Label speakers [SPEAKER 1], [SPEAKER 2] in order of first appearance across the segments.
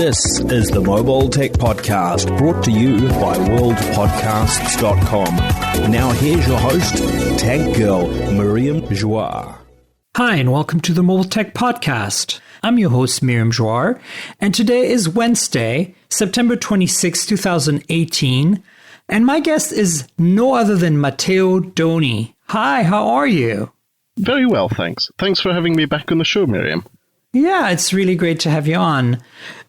[SPEAKER 1] This is the Mobile Tech Podcast, brought to you by worldpodcasts.com. Now here's your host, Tech Girl, Miriam Joire.
[SPEAKER 2] Hi, and welcome to the Mobile Tech Podcast. I'm your host, Miriam Joire, and today is Wednesday, September 26, 2018, and my guest is no other than Matteo Doni. Hi, how are you?
[SPEAKER 3] Very well, thanks. Thanks for having me back on the show, Miriam.
[SPEAKER 2] Yeah, it's really great to have you on.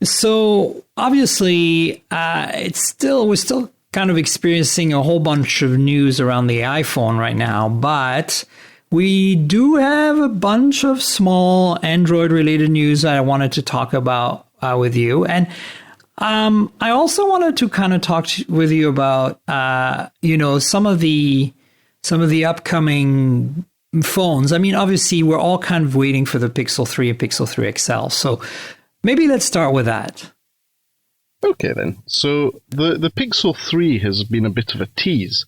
[SPEAKER 2] So obviously, we're still kind of experiencing a whole bunch of news around the iPhone right now, but we do have a bunch of small Android-related news that I wanted to talk about with you. And I also wanted to kind of talk with you about, some of the upcoming phones. I mean, obviously, we're all kind of waiting for the Pixel 3 and Pixel 3 XL. So maybe let's start with that.
[SPEAKER 3] Okay, then. So the Pixel 3 has been a bit of a tease,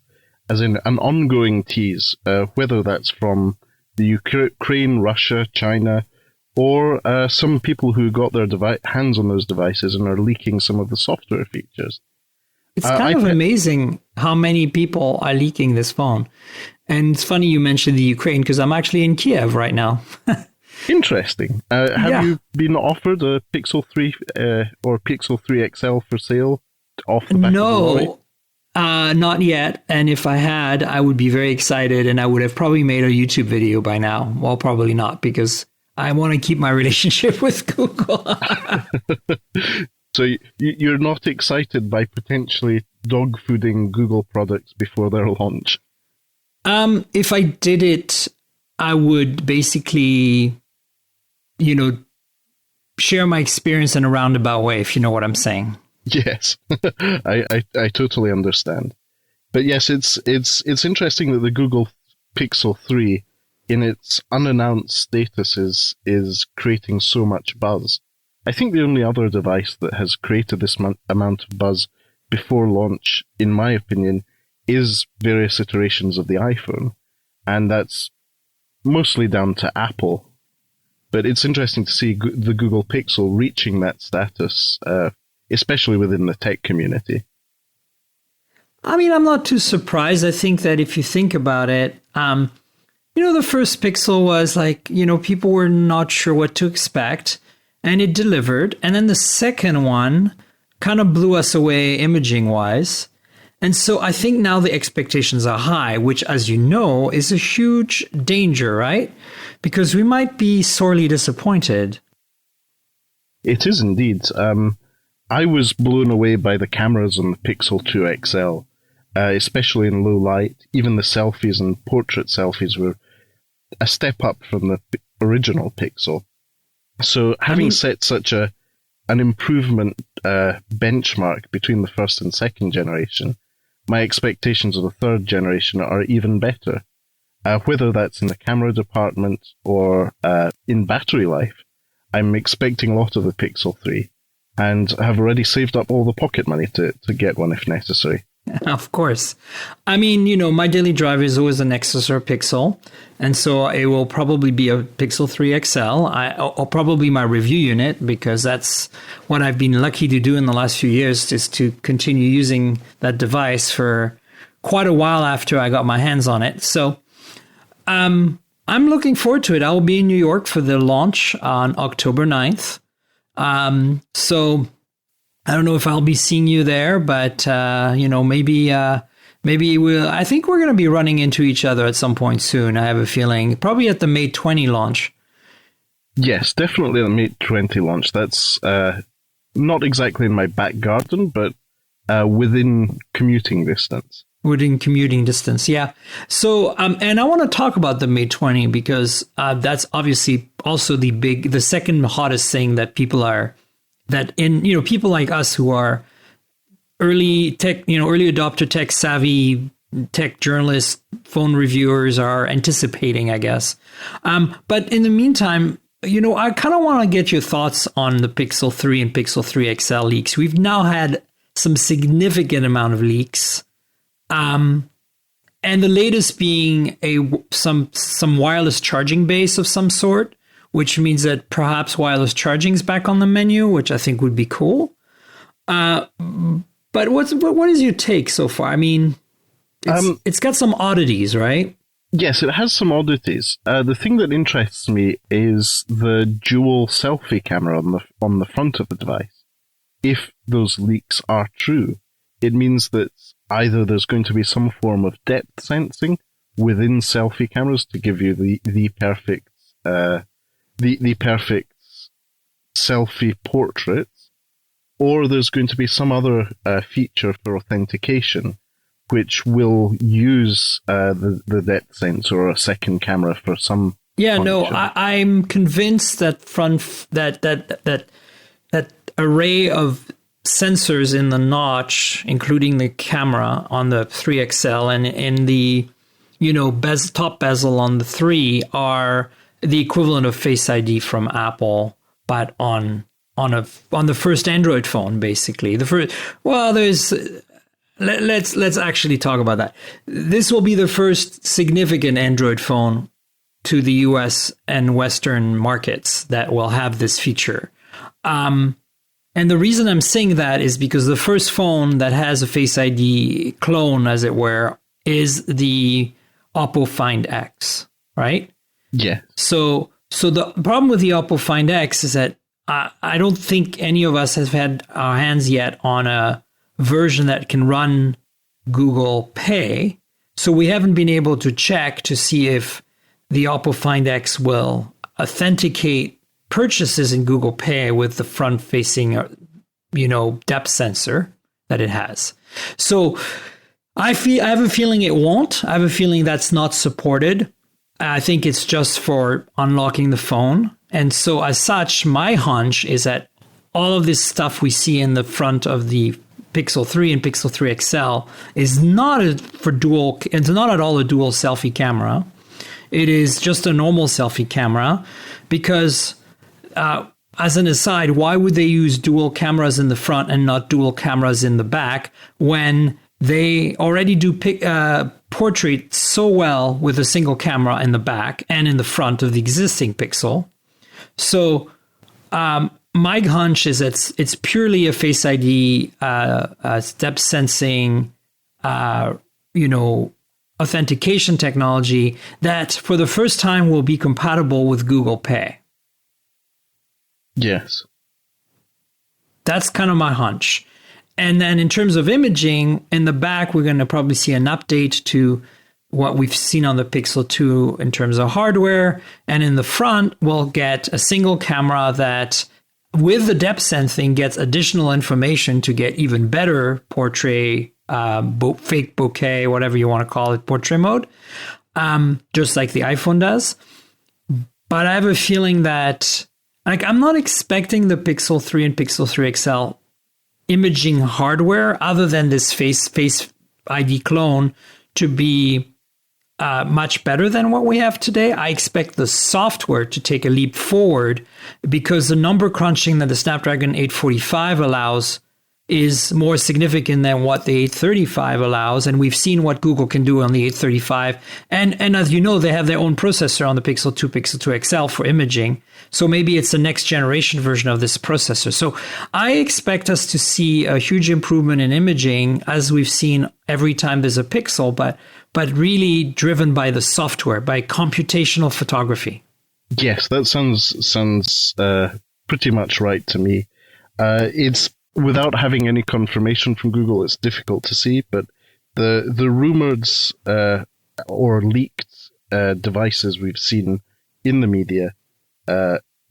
[SPEAKER 3] as in an ongoing tease, whether that's from the Ukraine, Russia, China, or some people who got their hands on those devices and are leaking some of the software features.
[SPEAKER 2] It's kind of amazing how many people are leaking this phone. And it's funny you mentioned the Ukraine, because I'm actually in Kiev right now.
[SPEAKER 3] Interesting. Have you been offered a Pixel 3 or Pixel 3 XL for sale off the back of the lorry?
[SPEAKER 2] Not yet. And if I had, I would be very excited, and I would have probably made a YouTube video by now. Well, probably not, because I want to keep my relationship with Google.
[SPEAKER 3] So you're not excited by potentially dog fooding Google products before their launch?
[SPEAKER 2] If I did it, I would basically, share my experience in a roundabout way, if you know what I'm saying.
[SPEAKER 3] Yes, I totally understand. But yes, it's interesting that the Google Pixel 3, in its unannounced status, is creating so much buzz. I think the only other device that has created this amount of buzz before launch, in my opinion, is various iterations of the iPhone. And that's mostly down to Apple. But it's interesting to see the Google Pixel reaching that status, especially within the tech community.
[SPEAKER 2] I mean, I'm not too surprised. I think that if you think about it, the first Pixel was like, people were not sure what to expect, and it delivered. And then the second one kind of blew us away imaging-wise. And so I think now the expectations are high, which, as you know, is a huge danger, right? Because we might be sorely disappointed.
[SPEAKER 3] It is indeed. I was blown away by the cameras on the Pixel 2 XL, especially in low light. Even the selfies and portrait selfies were a step up from the original Pixel. So having set such an improvement benchmark between the first and second generation, my expectations of the third generation are even better. Whether that's in the camera department or in battery life, I'm expecting a lot of the Pixel 3 and have already saved up all the pocket money to get one if necessary.
[SPEAKER 2] Of course. I mean, my daily driver is always a Nexus or Pixel, and so it will probably be a Pixel 3 XL, or probably my review unit, because that's what I've been lucky to do in the last few years, is to continue using that device for quite a while after I got my hands on it. So I'm looking forward to it. I will be in New York for the launch on October 9th. So I don't know if I'll be seeing you there, but, maybe we'll, I think we're going to be running into each other at some point soon. I have a feeling probably at the Mate 20 launch.
[SPEAKER 3] Yes, definitely the Mate 20 launch. That's, not exactly in my back garden, but, within commuting distance.
[SPEAKER 2] Within commuting distance. Yeah. So, and I want to talk about the Mate 20 because, that's obviously also the second hottest thing that people like us who are early adopter tech savvy tech journalists, phone reviewers are anticipating, I guess. But in the meantime, I kind of want to get your thoughts on the Pixel 3 and Pixel 3 XL leaks. We've now had some significant amount of leaks. And the latest being some wireless charging base of some sort, which means that perhaps wireless charging is back on the menu, which I think would be cool. But what is your take so far? I mean, it's got some oddities, right?
[SPEAKER 3] Yes, it has some oddities. The thing that interests me is the dual selfie camera on the front of the device. If those leaks are true, it means that either there's going to be some form of depth sensing within selfie cameras to give you the perfect selfie portrait, or there's going to be some other feature for authentication which will use the depth sensor or a second camera for some function.
[SPEAKER 2] No, I'm convinced that that array of sensors in the notch, including the camera on the 3XL and in the top bezel on the 3, are the equivalent of Face ID from Apple, but on the first Android phone, basically. Let's actually talk about that. This will be the first significant Android phone to the US and Western markets that will have this feature. And the reason I'm saying that is because the first phone that has a Face ID clone, as it were, is the Oppo Find X, right?
[SPEAKER 3] Yeah.
[SPEAKER 2] So the problem with the Oppo Find X is that I don't think any of us have had our hands yet on a version that can run Google Pay. So we haven't been able to check to see if the Oppo Find X will authenticate purchases in Google Pay with the front-facing, depth sensor that it has. So I have a feeling it won't. I have a feeling that's not supported. I think it's just for unlocking the phone. And so as such, my hunch is that all of this stuff we see in the front of the Pixel 3 and Pixel 3 XL is not it's not at all a dual selfie camera. It is just a normal selfie camera because, as an aside, why would they use dual cameras in the front and not dual cameras in the back when they already do portrait so well with a single camera in the back and in the front of the existing Pixel? So my hunch is it's purely a Face ID, step sensing, authentication technology that for the first time will be compatible with Google Pay.
[SPEAKER 3] Yes.
[SPEAKER 2] That's kind of my hunch. And then in terms of imaging, in the back, we're going to probably see an update to what we've seen on the Pixel 2 in terms of hardware. And in the front, we'll get a single camera that, with the depth sensing, gets additional information to get even better portrait, fake bokeh, whatever you want to call it, portrait mode, just like the iPhone does. But I have a feeling that, I'm not expecting the Pixel 3 and Pixel 3 XL imaging hardware, other than this Face ID clone, to be much better than what we have today. I expect the software to take a leap forward because the number crunching that the Snapdragon 845 allows is more significant than what the 835 allows. And we've seen what Google can do on the 835. And as you know, they have their own processor on the Pixel 2, Pixel 2 XL for imaging. So maybe it's the next generation version of this processor. So I expect us to see a huge improvement in imaging, as we've seen every time there's a Pixel, but really driven by the software, by computational photography.
[SPEAKER 3] Yes, that sounds pretty much right to me. It's without having any confirmation from Google, it's difficult to see, but the rumored or leaked devices we've seen in the media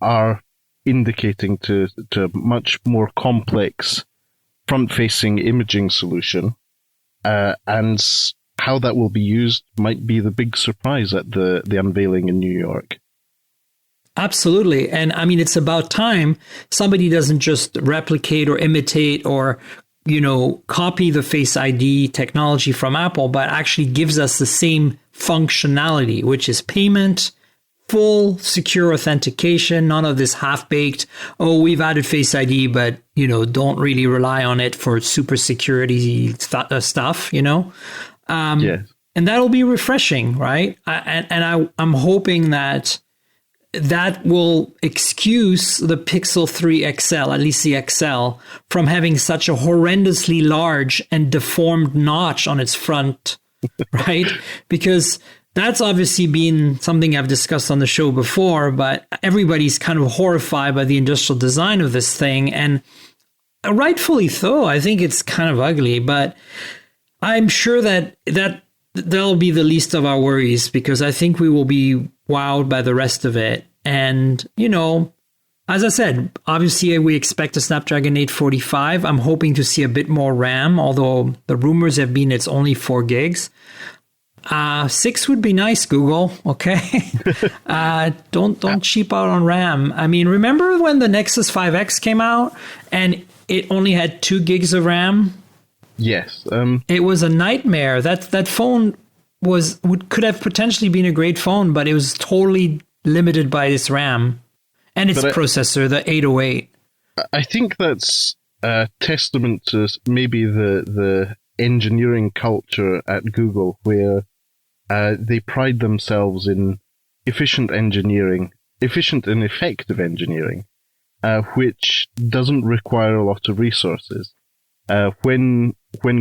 [SPEAKER 3] are indicating to a much more complex front-facing imaging solution, and how that will be used might be the big surprise at the unveiling in New York.
[SPEAKER 2] Absolutely. And I mean, it's about time somebody doesn't just replicate or imitate or, copy the Face ID technology from Apple, but actually gives us the same functionality, which is payment, full secure authentication, none of this half-baked, we've added Face ID, but, don't really rely on it for super security stuff,
[SPEAKER 3] Yes.
[SPEAKER 2] And that'll be refreshing, right? I'm hoping that that will excuse the Pixel 3 XL, at least the XL, from having such a horrendously large and deformed notch on its front, right? Because that's obviously been something I've discussed on the show before, but everybody's kind of horrified by the industrial design of this thing. And rightfully so. I think it's kind of ugly, but I'm sure that that'll be the least of our worries, because I think we will be wowed by the rest of it. And, you know, as I said, obviously we expect a Snapdragon 845. I'm hoping to see a bit more RAM, although the rumors have been it's only 4 gigs. 6 would be nice, Google. Okay. Don't cheap out on RAM. I mean, remember when the Nexus 5X came out and it only had 2 gigs of RAM?
[SPEAKER 3] Yes.
[SPEAKER 2] It was a nightmare. That phone could have potentially been a great phone, but it was totally limited by its RAM and its processor, the 808.
[SPEAKER 3] I think that's a testament to maybe the engineering culture at Google, where they pride themselves in efficient and effective engineering, which doesn't require a lot of resources. When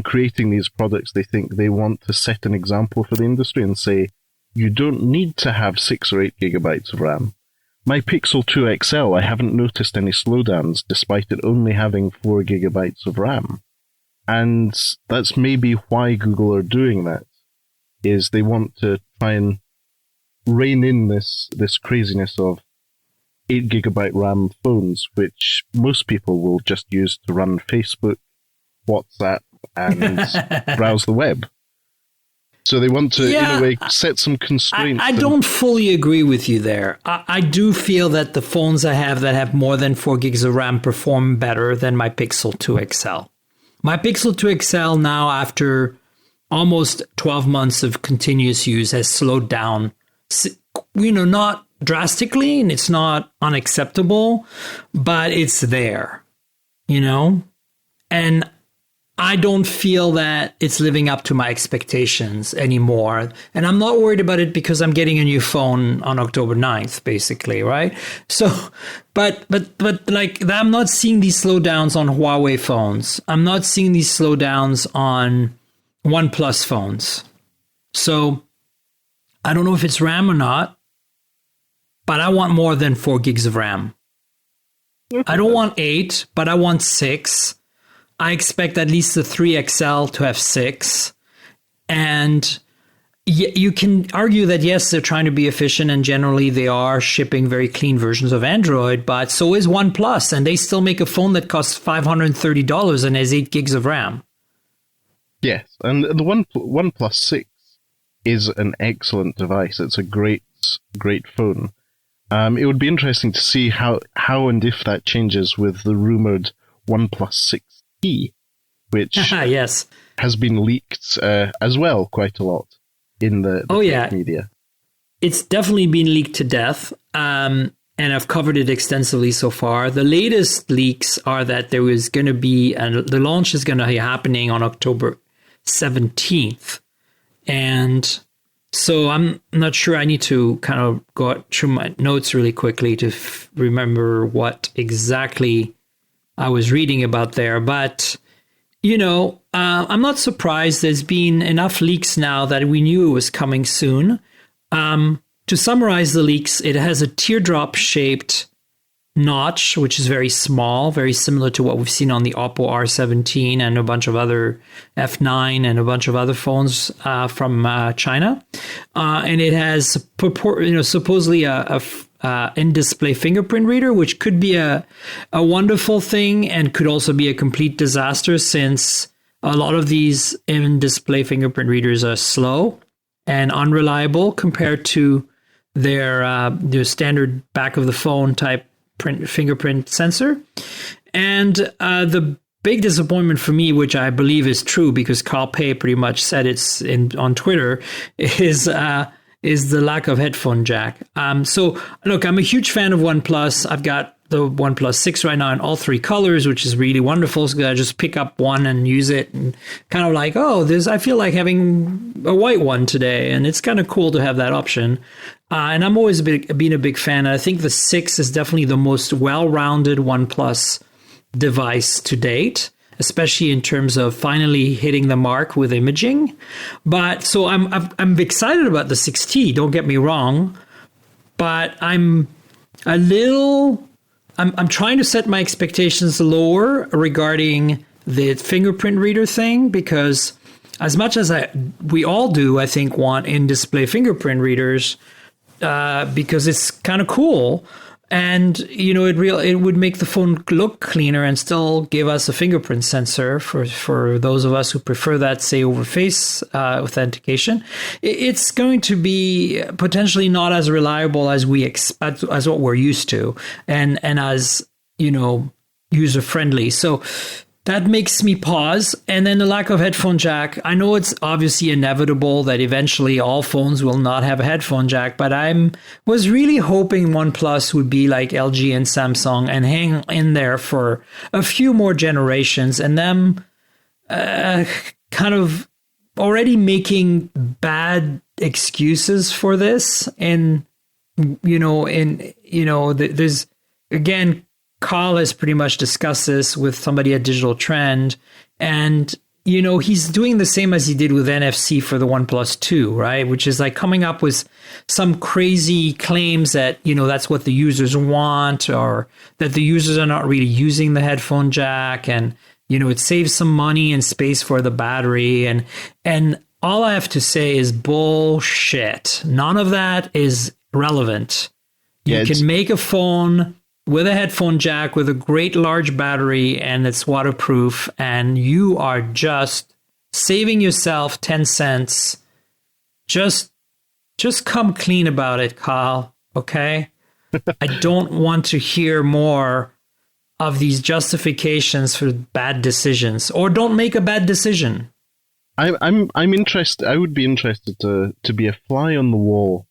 [SPEAKER 3] creating these products, they think they want to set an example for the industry and say, you don't need to have 6 or 8 gigabytes of RAM. My Pixel 2 XL, I haven't noticed any slowdowns despite it only having 4 gigabytes of RAM. And that's maybe why Google are doing that, is they want to try and rein in this craziness of 8 gigabyte RAM phones, which most people will just use to run Facebook, WhatsApp, and browse the web. So they want to, in a way, set some constraints.
[SPEAKER 2] I don't fully agree with you there. I do feel that the phones I have that have more than 4 gigs of RAM perform better than my Pixel 2 XL. My Pixel 2 XL now, after almost 12 months of continuous use, has slowed down, you know, not drastically, and it's not unacceptable, but it's there, you know? And I don't feel that it's living up to my expectations anymore. And I'm not worried about it because I'm getting a new phone on October 9th, basically, right? So, but like, I'm not seeing these slowdowns on Huawei phones. I'm not seeing these slowdowns on OnePlus phones. So I don't know if it's RAM or not, but I want more than 4 gigs of RAM. I don't want 8, but I want 6. I expect at least the 3XL to have 6. And you can argue that, yes, they're trying to be efficient, and generally they are shipping very clean versions of Android, but so is OnePlus, and they still make a phone that costs $530 and has 8 gigs of RAM.
[SPEAKER 3] Yes, and the OnePlus 6 is an excellent device. It's a great phone. It would be interesting to see how and if that changes with the rumored OnePlus 6T, which
[SPEAKER 2] yes,
[SPEAKER 3] has been leaked as well quite a lot in the media.
[SPEAKER 2] It's definitely been leaked to death, and I've covered it extensively so far. The latest leaks are that there is going to be, and the launch is going to be happening on October 17th. And so I'm not sure. I need to kind of go through my notes really quickly to remember what exactly I was reading about there. But, you know, I'm not surprised. There's been enough leaks now that we knew it was coming soon. To summarize the leaks, it has a teardrop-shaped notch, which is very small, very similar to what we've seen on the Oppo R17 and a bunch of other F9 and a bunch of other phones from China. And it has supposedly a in-display fingerprint reader, which could be a wonderful thing and could also be a complete disaster, since a lot of these in-display fingerprint readers are slow and unreliable compared to their standard back of the phone type fingerprint sensor. And the big disappointment for me, which I believe is true because Carl Pei pretty much said it's on Twitter, is the lack of headphone jack. So look, I'm a huge fan of OnePlus. I've got the OnePlus 6 right now in all three colors, which is really wonderful. So I just pick up one and use it, and kind of like, I feel like having a white one today, and it's kind of cool to have that option. And I'm always been a big fan. And I think the 6 is definitely the most well-rounded OnePlus device to date, especially in terms of finally hitting the mark with imaging. But so I'm excited about the 6T. Don't get me wrong, but I'm trying to set my expectations lower regarding the fingerprint reader thing, because as much as we all do, I think, want in-display fingerprint readers, because it's kind of cool. And, it would make the phone look cleaner and still give us a fingerprint sensor for those of us who prefer that, say, over face authentication. It's going to be potentially not as reliable as we expect, as what we're used to, and as, user friendly. So that makes me pause. And then the lack of headphone jack. I know it's obviously inevitable that eventually all phones will not have a headphone jack, but was really hoping OnePlus would be like LG and Samsung and hang in there for a few more generations, and them kind of already making bad excuses for this. And, there's, again, Carl has pretty much discussed this with somebody at Digital Trend, and he's doing the same as he did with NFC for the OnePlus 2, right? Which is like coming up with some crazy claims that that's what the users want, or that the users are not really using the headphone jack, and it saves some money and space for the battery, and all I have to say is bullshit. None of that is relevant. You can make a phone with a headphone jack with a great large battery, and it's waterproof, and you are just saving yourself 10 cents. Just come clean about it, Kyle, okay? I don't want to hear more of these justifications for bad decisions, or don't make a bad decision.
[SPEAKER 3] I'm interested. I would be interested to be a fly on the wall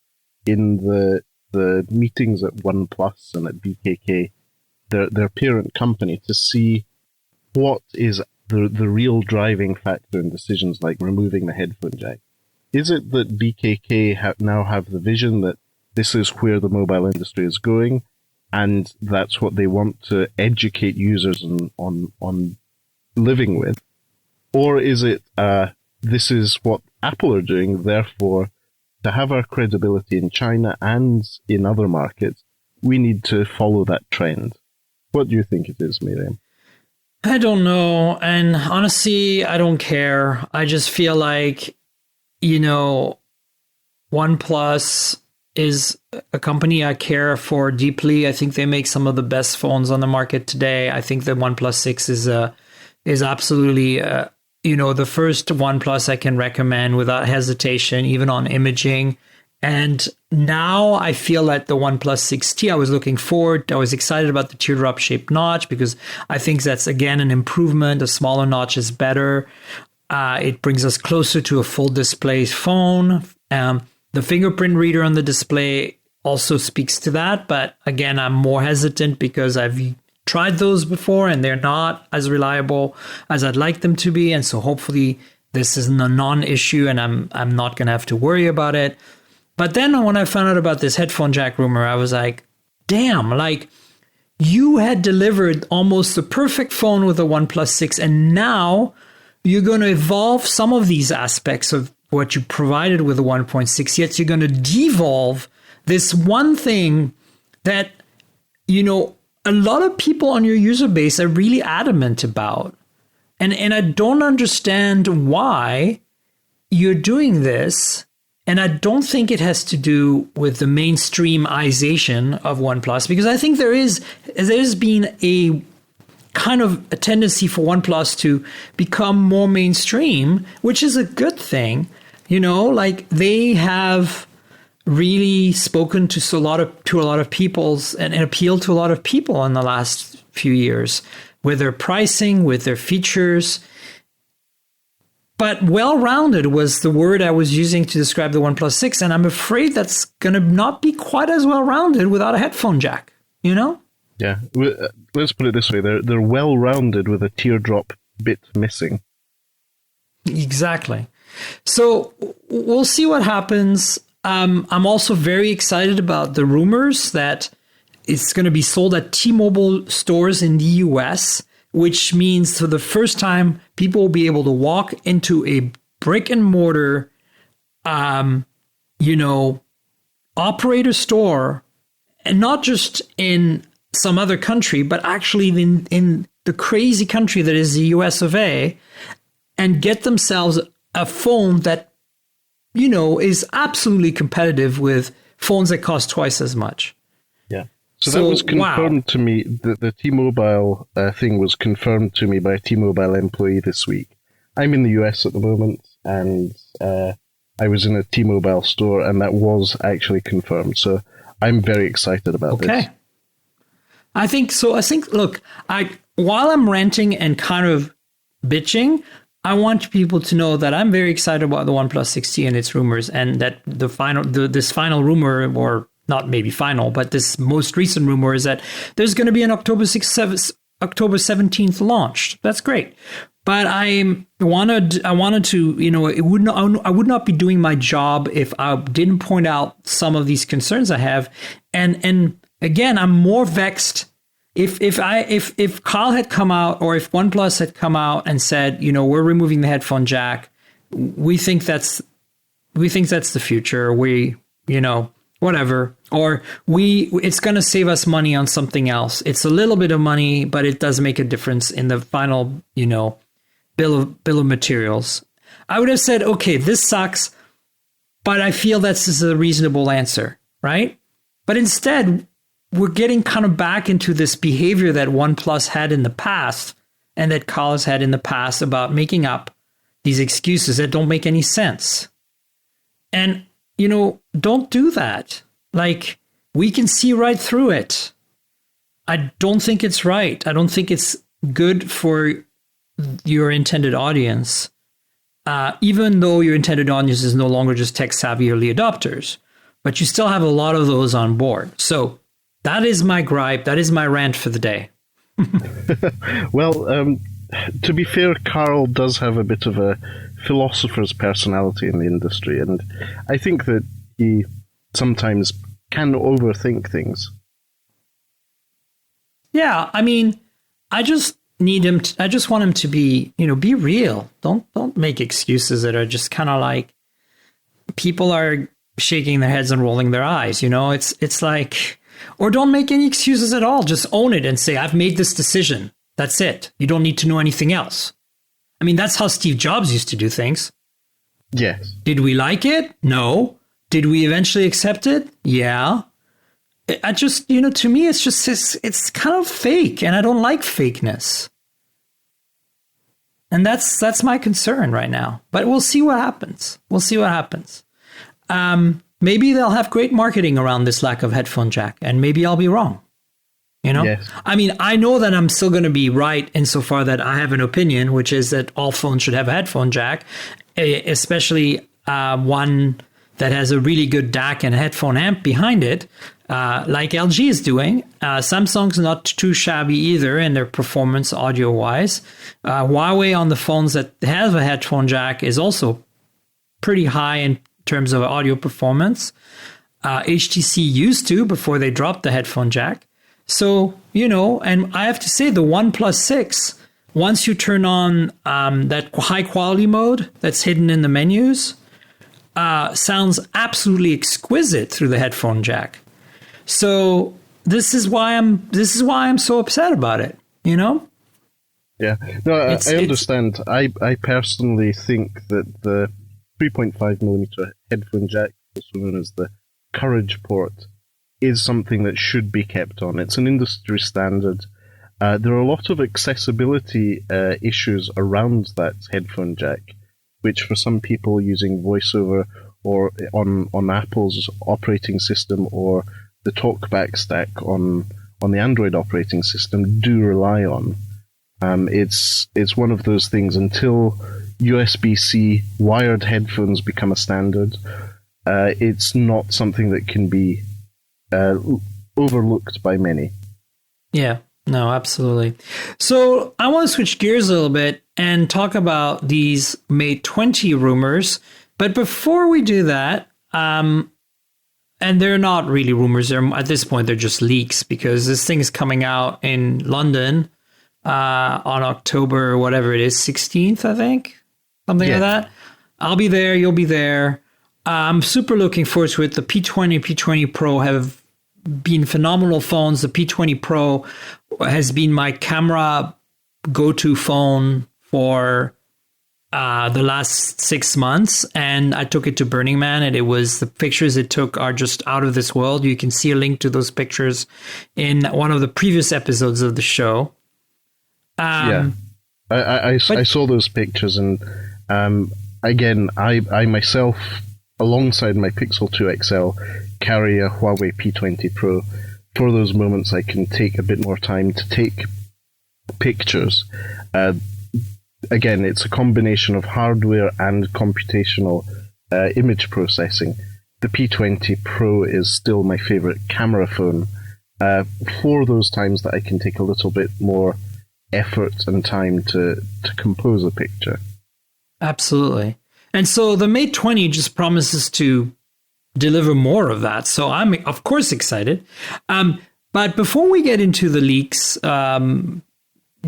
[SPEAKER 3] in the meetings at OnePlus and at BKK, their parent company, to see what is the real driving factor in decisions like removing the headphone jack. Is it that BKK now have the vision that this is where the mobile industry is going, and that's what they want to educate users on living with? Or is it this is what Apple are doing, therefore, to have our credibility in China and in other markets, we need to follow that trend? What do you think it is, Miriam?
[SPEAKER 2] I don't know. And honestly, I don't care. I just feel like, OnePlus is a company I care for deeply. I think they make some of the best phones on the market today. I think the OnePlus 6 is absolutely the first OnePlus I can recommend without hesitation, even on imaging. And now I feel like the OnePlus 6T, I was looking forward. I was excited about the teardrop shaped notch, because I think that's, again, an improvement. A smaller notch is better. It brings us closer to a full display phone. The fingerprint reader on the display also speaks to that. But again, I'm more hesitant because I've tried those before and they're not as reliable as I'd like them to be. And so hopefully this isn't a non-issue and I'm not going to have to worry about it. But then when I found out about this headphone jack rumor, I was like, damn, like you had delivered almost the perfect phone with the OnePlus 6, and now you're going to evolve some of these aspects of what you provided with the 1.6, yet you're going to devolve this one thing that, a lot of people on your user base are really adamant about. And I don't understand why you're doing this. And I don't think it has to do with the mainstreamization of OnePlus, because I think there's been a kind of a tendency for OnePlus to become more mainstream, which is a good thing. Like they have really spoken to a lot of people's and appealed to a lot of people in the last few years with their pricing, with their features. But well-rounded was the word I was using to describe the OnePlus 6, and I'm afraid that's going to not be quite as well-rounded without a headphone jack,
[SPEAKER 3] Yeah, let's put it this way: they're well rounded with a teardrop bit missing.
[SPEAKER 2] Exactly. So we'll see what happens. I'm also very excited about the rumors that it's going to be sold at T-Mobile stores in the US, which means for the first time, people will be able to walk into a brick and mortar, operator store, and not just in some other country, but actually in the crazy country that is the US of A, and get themselves a phone that, is absolutely competitive with phones that cost twice as much.
[SPEAKER 3] Yeah. So that was confirmed to me. The T-Mobile thing was confirmed to me by a T-Mobile employee this week. I'm in the US at the moment, and I was in a T-Mobile store, and that was actually confirmed. So I'm very excited about this.
[SPEAKER 2] Okay. I think, look, while I'm ranting and kind of bitching, I want people to know that I'm very excited about the OnePlus 6T and its rumors, and that this final rumor, or not maybe final, but this most recent rumor is that there's going to be an October 17th launch. That's great. But I wanted to, I would not be doing my job if I didn't point out some of these concerns I have. And again, I'm more vexed if Kyle had come out, or if OnePlus had come out and said, we're removing the headphone jack. We think that's the future. Whatever. Or it's going to save us money on something else. It's a little bit of money, but it does make a difference in the final, bill of materials. I would have said, okay, this sucks, but I feel this is a reasonable answer, right? But instead, we're getting kind of back into this behavior that OnePlus had in the past, and that Kyle has had in the past, about making up these excuses that don't make any sense. And, don't do that. Like, we can see right through it. I don't think it's right. I don't think it's good for your intended audience, even though your intended audience is no longer just tech-savvy early adopters, but you still have a lot of those on board. So that is my gripe. That is my rant for the day.
[SPEAKER 3] Well, to be fair, Carl does have a bit of a philosopher's personality in the industry, and I think that he sometimes can overthink things.
[SPEAKER 2] Yeah, I mean, I just want him to be, be real. Don't make excuses that are just kind of like people are shaking their heads and rolling their eyes. It's like, or don't make any excuses at all. Just own it and say, I've made this decision. That's it. You don't need to know anything else. I mean, that's how Steve Jobs used to do things.
[SPEAKER 3] Yes.
[SPEAKER 2] Did we like it? No. Did we eventually accept it? Yeah. I just, to me, it's kind of fake, and I don't like fakeness. And that's my concern right now. But we'll see what happens. Maybe they'll have great marketing around this lack of headphone jack, and maybe I'll be wrong.
[SPEAKER 3] Yes.
[SPEAKER 2] I mean, I know that I'm still going to be right insofar that I have an opinion, which is that all phones should have a headphone jack, especially one that has a really good DAC and headphone amp behind it, like LG is doing. Samsung's not too shabby either in their performance audio-wise. Huawei on the phones that have a headphone jack is also pretty high in terms of audio performance. HTC used to before they dropped the headphone jack. So, and I have to say the OnePlus 6, once you turn on that high quality mode that's hidden in the menus, sounds absolutely exquisite through the headphone jack. So this is why I'm so upset about it,
[SPEAKER 3] Yeah. No, I understand. I personally think that the 3.5mm headphone jack, also known as the Courage port, is something that should be kept on. It's an industry standard. There are a lot of accessibility issues around that headphone jack, which for some people using VoiceOver or on Apple's operating system or the TalkBack stack on the Android operating system do rely on. It's one of those things. Until USB-C wired headphones become a standard, it's not something that can be overlooked by many.
[SPEAKER 2] Yeah, no, absolutely. So I want to switch gears a little bit and talk about these Mate 20 rumors. But before we do that, and they're not really rumors. They're at this point, they're just leaks because this thing is coming out in London on October, whatever it is, 16th, I think, something like that. I'll be there. You'll be there. I'm super looking forward to it. The P20, P20 Pro have been phenomenal phones. The P20 Pro has been my camera go-to phone for the last 6 months, and I took it to Burning Man, and the pictures it took are just out of this world. You can see a link to those pictures in one of the previous episodes of the show.
[SPEAKER 3] I saw those pictures, and again, I myself, alongside my Pixel 2 XL, carry a Huawei P20 Pro. For those moments I can take a bit more time to take pictures. Again, it's a combination of hardware and computational image processing. The P20 Pro is still my favorite camera phone for those times that I can take a little bit more effort and time to compose a picture.
[SPEAKER 2] Absolutely. And so the Mate 20 just promises to deliver more of that. So I'm, of course, excited. But before we get into the leaks, I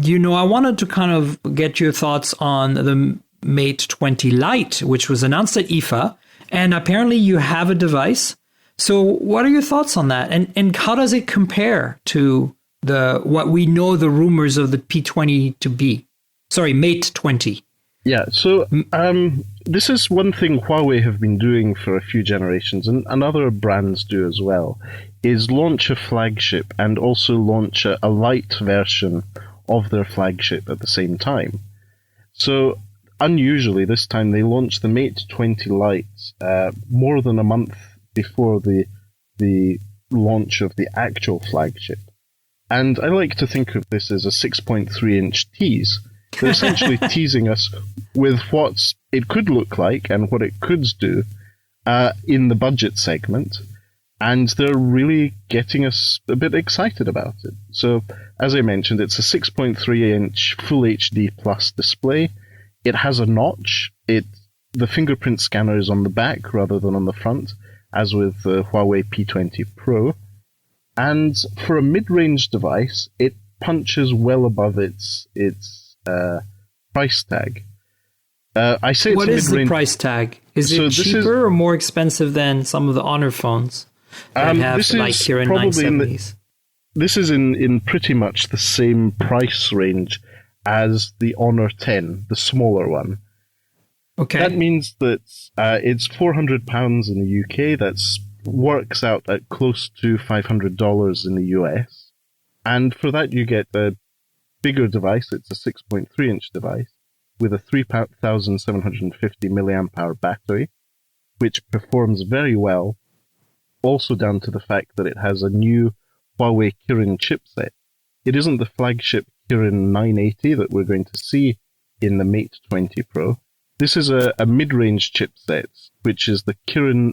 [SPEAKER 2] wanted to kind of get your thoughts on the Mate 20 Lite, which was announced at IFA. And apparently you have a device. So what are your thoughts on that? And how does it compare to what we know the rumors of the P20 to be? Sorry, Mate 20.
[SPEAKER 3] Yeah, so this is one thing Huawei have been doing for a few generations, and other brands do as well, is launch a flagship and also launch a light version of their flagship at the same time. So, unusually, this time they launched the Mate 20 Lite more than a month before the launch of the actual flagship. And I like to think of this as a 6.3-inch tease. They're essentially teasing us with what it could look like and what it could do in the budget segment, and they're really getting us a bit excited about it. So, as I mentioned, it's a 6.3-inch Full HD Plus display. It has a notch. The fingerprint scanner is on the back rather than on the front, as with the Huawei P20 Pro. And for a mid-range device, it punches well above its price tag. I say it's
[SPEAKER 2] what is the
[SPEAKER 3] mid-range.
[SPEAKER 2] price tag? Is it cheaper or more expensive than some of the Honor phones that have like Kirin 970s?
[SPEAKER 3] This is in pretty much the same price range as the Honor 10, the smaller one.
[SPEAKER 2] Okay.
[SPEAKER 3] That means that it's £400 in the UK. That works out at close to $500 in the US. And for that you get a bigger device. It's a 6.3-inch device with a 3,750 milliamp hour battery, which performs very well, also down to the fact that it has a new Huawei Kirin chipset. It isn't the flagship Kirin 980 that we're going to see in the Mate 20 Pro. This is a mid-range chipset, which is the Kirin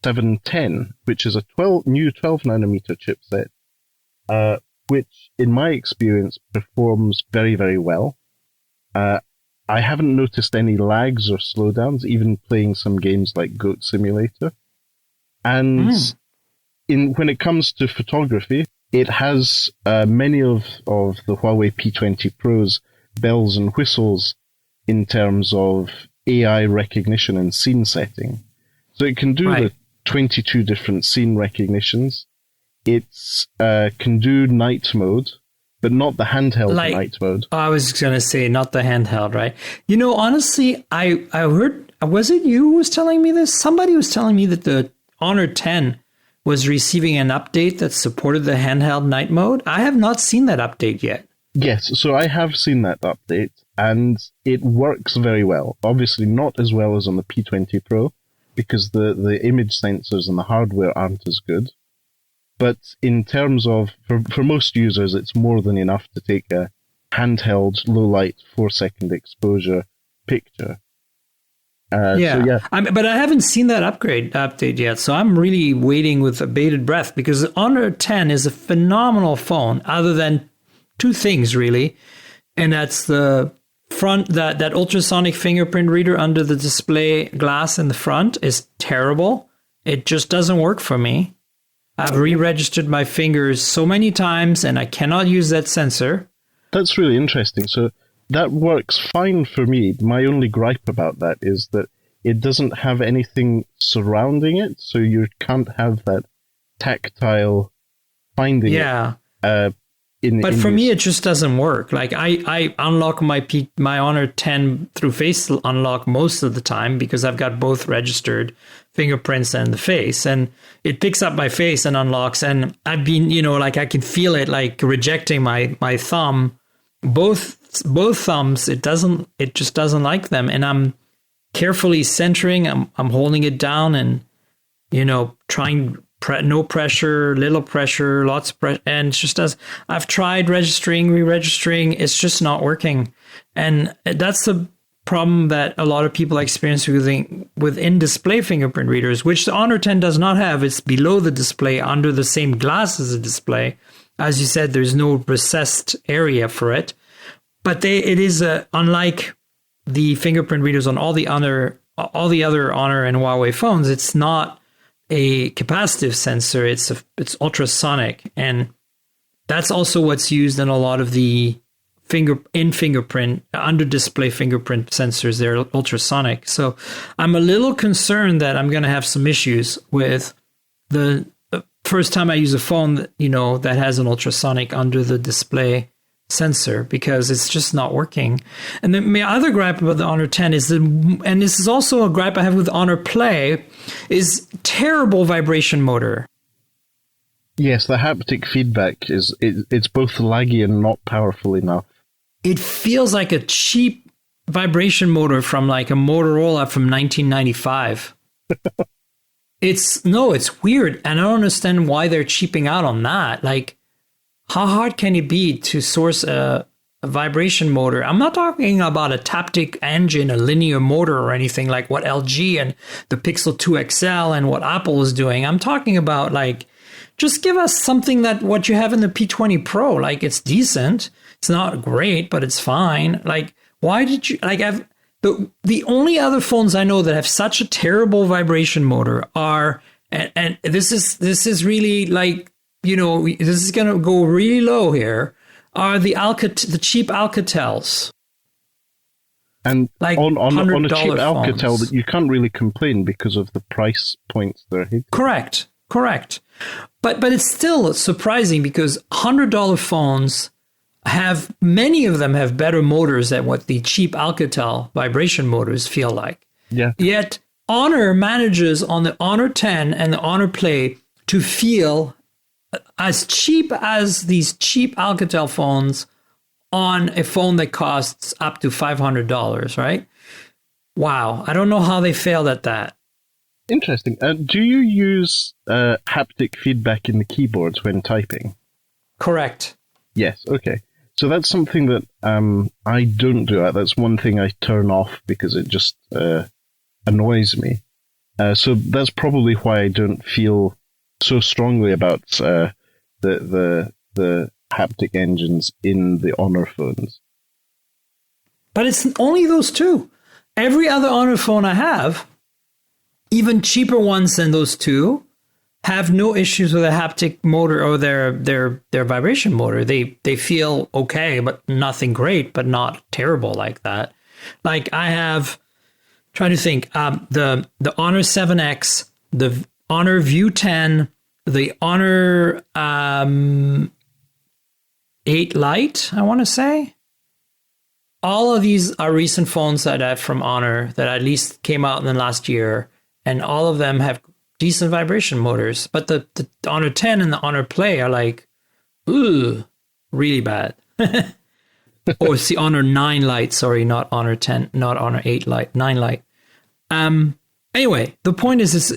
[SPEAKER 3] 710, which is a new 12-nanometer chipset, which, in my experience, performs very, very well. I haven't noticed any lags or slowdowns, even playing some games like Goat Simulator. And when it comes to photography, it has many of the Huawei P20 Pro's bells and whistles in terms of AI recognition and scene setting. So it can do the 22 different scene recognitions. It can do night mode, but not the handheld night mode.
[SPEAKER 2] I was going to say not the handheld, right? You know, honestly, I heard, was it you who was telling me this? Somebody was telling me that the Honor 10 was receiving an update that supported the handheld night mode. I have not seen that update yet.
[SPEAKER 3] Yes, so I have seen that update, and it works very well. Obviously not as well as on the P20 Pro, because the image sensors and the hardware aren't as good. But in terms of, for most users, it's more than enough to take a handheld, low-light, 4-second exposure picture. So yeah.
[SPEAKER 2] But I haven't seen that update yet, so I'm really waiting with bated breath because the Honor 10 is a phenomenal phone, other than two things really, and that's the front, that ultrasonic fingerprint reader under the display glass in the front is terrible. It just doesn't work for me. I've re-registered my fingers so many times, and I cannot use that sensor.
[SPEAKER 3] That's really interesting. So that works fine for me. My only gripe about that is that it doesn't have anything surrounding it, so you can't have that tactile finding it.
[SPEAKER 2] But for me, it just doesn't work. Like I unlock my Honor 10 through Face Unlock most of the time because I've got both registered fingerprints and the face, and it picks up my face and unlocks. And I've been, like I can feel it like rejecting my thumb. Both thumbs, it just doesn't like them, and I'm carefully centering. I'm holding it down and trying no pressure, little pressure, lots of pressure, and it just does. I've tried registering, re-registering, it's just not working, and that's the problem that a lot of people experience with in-display fingerprint readers, which the Honor 10 does not have. It's below the display, under the same glass as the display. As you said, there's no recessed area for it. But it is unlike the fingerprint readers on all the other Honor and Huawei phones. It's not a capacitive sensor. It's ultrasonic, and that's also what's used in a lot of the fingerprint under display fingerprint sensors. They're ultrasonic. So I'm a little concerned that I'm going to have some issues with the first time I use a phone that has an ultrasonic under the display sensor, because it's just not working. And then my other gripe about the Honor 10 is and this is also a gripe I have with Honor Play, is terrible vibration motor.
[SPEAKER 3] Yes, the haptic feedback it's both laggy and not powerful enough.
[SPEAKER 2] It feels like a cheap vibration motor from like a Motorola from 1995. It's weird, and I don't understand why they're cheaping out on that. Like, how hard can it be to source a vibration motor? I'm not talking about a Taptic engine, a linear motor, or anything like what LG and the Pixel 2 XL and what Apple is doing. I'm talking about like, just give us something that what you have in the P20 Pro. Like, it's decent. It's not great, but it's fine. Like, why did you the only other phones I know that have such a terrible vibration motor are, and this is really like, this is going to go really low here, are the cheap Alcatels.
[SPEAKER 3] And
[SPEAKER 2] like
[SPEAKER 3] on a cheap Alcatel,
[SPEAKER 2] phones.
[SPEAKER 3] that you can't really complain because of the price points they're hitting.
[SPEAKER 2] Correct. But it's still surprising because $100 phones many of them have better motors than what the cheap Alcatel vibration motors feel like.
[SPEAKER 3] Yeah.
[SPEAKER 2] Yet Honor manages on the Honor 10 and the Honor Play to feel as cheap as these cheap Alcatel phones on a phone that costs up to $500, right? Wow. I don't know how they failed at that.
[SPEAKER 3] Interesting. Do you use haptic feedback in the keyboards when typing?
[SPEAKER 2] Correct.
[SPEAKER 3] Yes. Okay. So that's something that I don't do. That's one thing I turn off because it just annoys me. So that's probably why I don't feel so strongly about the haptic engines in the Honor phones.
[SPEAKER 2] But it's only those two. Every other Honor phone I have, even cheaper ones than those two, have no issues with a haptic motor or their vibration motor. They feel okay, but nothing great, but not terrible like that. Like I have, trying to think, the Honor 7X, the Honor View 10, the Honor 8 Lite, I want to say. All of these are recent phones that I have from Honor that at least came out in the last year, and all of them have decent vibration motors. But the Honor 10 and the Honor Play are like, ooh, really bad. Or it's the Honor 9 Lite, sorry, not Honor 10, not Honor 8 Lite, 9 Lite. Anyway, the point is,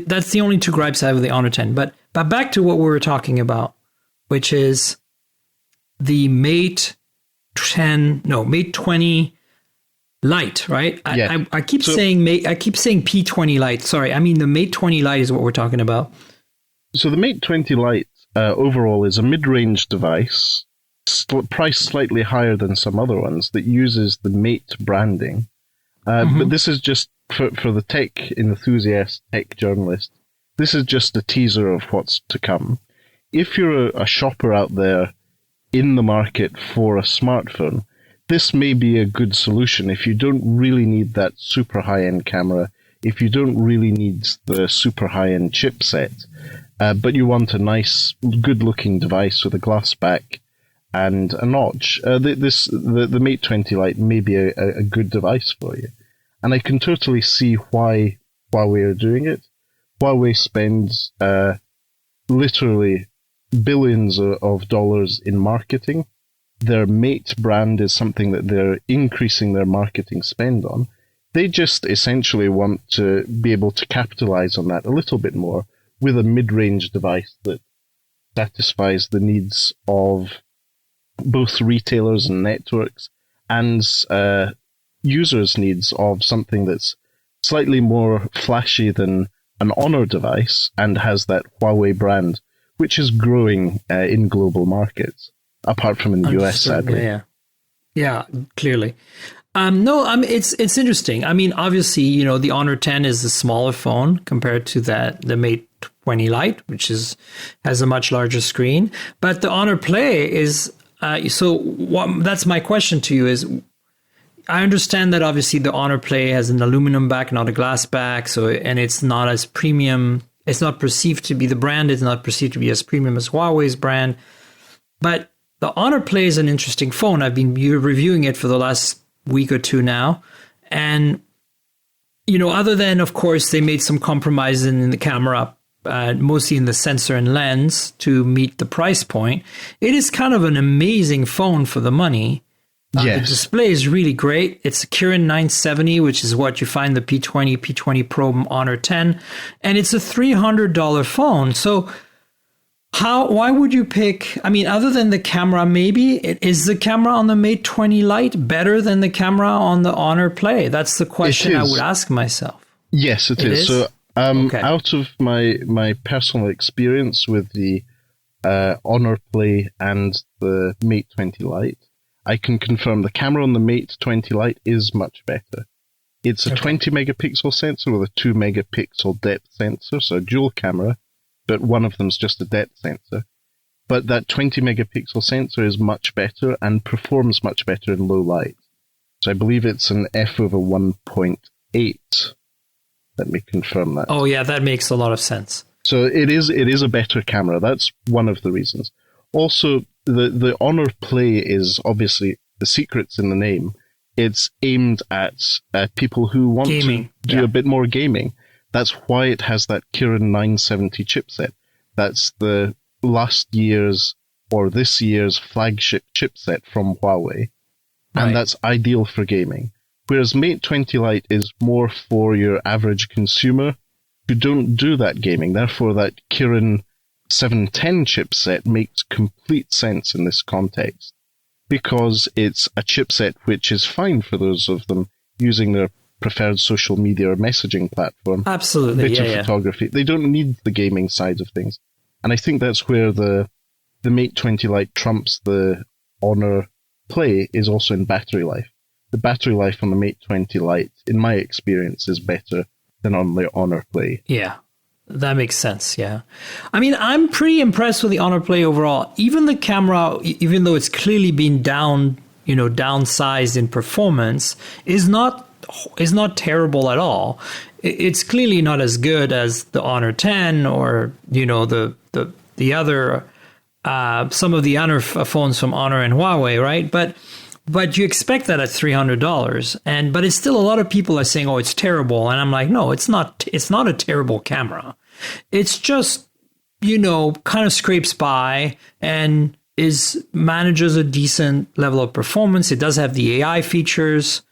[SPEAKER 2] that's the only two gripes I have with the Honor 10. But back to what we were talking about, which is the Mate 20 Lite, right?
[SPEAKER 3] Yeah.
[SPEAKER 2] I keep saying P20 Lite. Sorry, I mean the Mate 20 Lite is what we're talking about.
[SPEAKER 3] So the Mate 20 Lite overall is a mid-range device, priced slightly higher than some other ones, that uses the Mate branding. But this is just for the tech enthusiast, tech journalist. This is just a teaser of what's to come. If you're a shopper out there in the market for a smartphone, this may be a good solution if you don't really need that super high-end camera, if you don't really need the super high-end chipset, but you want a nice, good-looking device with a glass back and a notch. The Mate 20 Lite may be a good device for you. And I can totally see why Huawei are doing it. Huawei spends literally billions of dollars in marketing. Their Mate brand is something that they're increasing their marketing spend on. They just essentially want to be able to capitalize on that a little bit more with a mid-range device that satisfies the needs of both retailers and networks and users' needs of something that's slightly more flashy than an Honor device and has that Huawei brand, which is growing in global markets, apart from in the US, sadly.
[SPEAKER 2] Yeah, clearly. No, it's interesting. I mean, obviously, the Honor 10 is a smaller phone compared to the Mate 20 Lite, which has a much larger screen. But the Honor Play is that's my question to you is, I understand that obviously the Honor Play has an aluminum back, not a glass back, and it's not as premium. It's not perceived to be, the brand is not perceived to be as premium as Huawei's brand. But the Honor Play is an interesting phone. I've been reviewing it for the last week or two now. And, other than, of course, they made some compromises in the camera, mostly in the sensor and lens to meet the price point, it is kind of an amazing phone for the money.
[SPEAKER 3] Yes.
[SPEAKER 2] The display is really great. It's a Kirin 970, which is what you find the P20 Pro Honor 10. And it's a $300 phone. So why would you pick, other than the camera, maybe, is the camera on the Mate 20 Lite better than the camera on the Honor Play? That's the question I would ask myself.
[SPEAKER 3] Yes, it is. So okay. Out of my personal experience with the Honor Play and the Mate 20 Lite, I can confirm the camera on the Mate 20 Lite is much better. It's a 20 megapixel sensor with a 2 megapixel depth sensor, so a dual camera, but one of them's just a depth sensor. But that 20 megapixel sensor is much better and performs much better in low light. So I believe it's an f/1.8. Let me confirm that.
[SPEAKER 2] Oh yeah, that makes a lot of sense.
[SPEAKER 3] So it is a better camera. That's one of the reasons. Also, the Honor Play is obviously, the secret's in the name. It's aimed at people who want to do a bit more gaming. That's why it has that Kirin 970 chipset. That's the last year's or this year's flagship chipset from Huawei. And that's ideal for gaming. Whereas Mate 20 Lite is more for your average consumer who don't do that gaming. Therefore, that Kirin 710 chipset makes complete sense in this context because it's a chipset which is fine for those of them using their preferred social media or messaging platform.
[SPEAKER 2] Absolutely,
[SPEAKER 3] bit of photography. They don't need the gaming side of things. And I think that's where the Mate 20 Lite trumps the Honor Play is also in battery life. The battery life on the Mate 20 Lite, in my experience, is better than on the Honor Play.
[SPEAKER 2] Yeah. That makes sense, yeah. I'm pretty impressed with the Honor Play overall. Even the camera, even though it's clearly been downsized in performance, is not terrible at all. It's clearly not as good as the Honor 10 or the other some of the other phones from Honor and Huawei, right? But you expect that at $300, but it's still a lot of people are saying, "Oh, it's terrible," and I'm like, "No, it's not. It's not a terrible camera. It's just kind of scrapes by and manages a decent level of performance. It does have the AI features,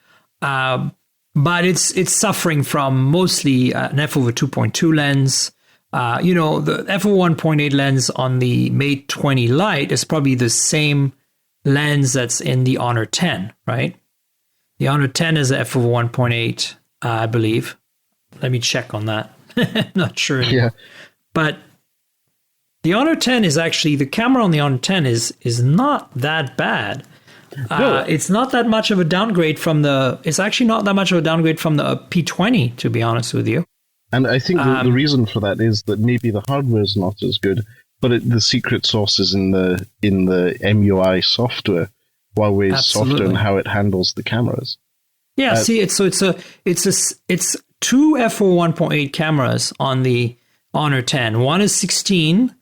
[SPEAKER 2] but it's suffering from mostly an f/2.2 lens. The f/1.8 lens on the Mate 20 Lite is probably the same lens that's in the Honor 10, right? The Honor 10 is a f of 1.8, I believe. Let me check on that. Not sure anymore.
[SPEAKER 3] Yeah.
[SPEAKER 2] But the Honor 10 is actually, the camera on the Honor 10 is not that bad. It's not that much of a downgrade from it's actually not that much of a downgrade from the P20, to be honest with you.
[SPEAKER 3] And I think the reason for that is that maybe the hardware is not as good, but the secret sauce is in the MUI software, Huawei's software, and how it handles the cameras.
[SPEAKER 2] Yeah, see, it's two f/1.8 cameras on the Honor 10. One is 16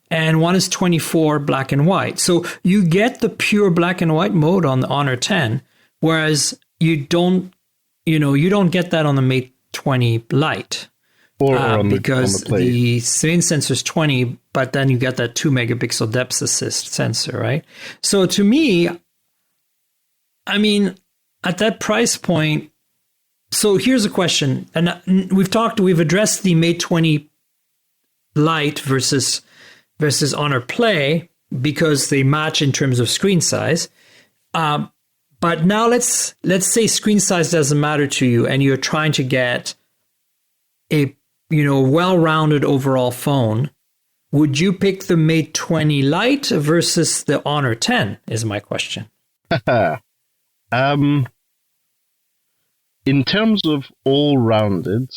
[SPEAKER 2] and one is 24 black and white. So you get the pure black and white mode on the Honor 10, whereas you don't get that on the Mate 20 Lite. Because the main sensor is 20, but then you get that 2 megapixel depth assist sensor, right? So to me, I mean, at that price point, so here's a question, and we've addressed the Mate 20 Lite versus Honor Play because they match in terms of screen size. But now let's say screen size doesn't matter to you, and you're trying to get a well-rounded overall phone. Would you pick the Mate 20 Lite versus the Honor 10? Is my question.
[SPEAKER 3] In terms of all-rounded,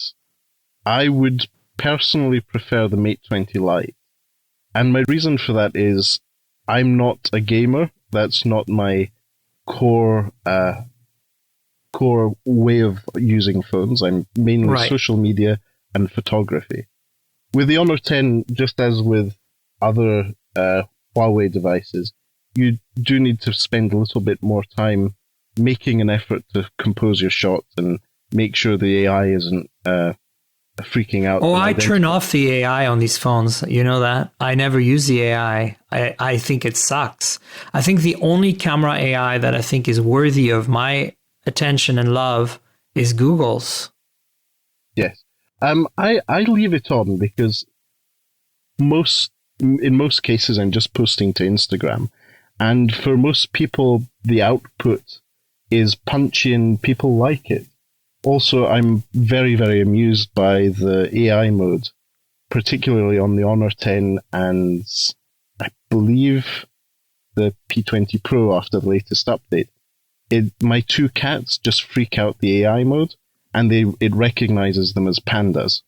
[SPEAKER 3] I would personally prefer the Mate 20 Lite. And my reason for that is I'm not a gamer. That's not my core way of using phones. I'm mainly social media and photography. With the Honor 10, just as with other Huawei devices, you do need to spend a little bit more time making an effort to compose your shots and make sure the AI isn't freaking out.
[SPEAKER 2] Oh, I turn off the AI on these phones. You know that? I never use the AI. I think it sucks. I think the only camera AI that I think is worthy of my attention and love is Google's.
[SPEAKER 3] Yes. I leave it on because in most cases I'm just posting to Instagram. And for most people, the output is punchy and people like it. Also, I'm very, very amused by the AI mode, particularly on the Honor 10 and I believe the P20 Pro after the latest update. My two cats just freak out the AI mode, and it recognizes them as pandas.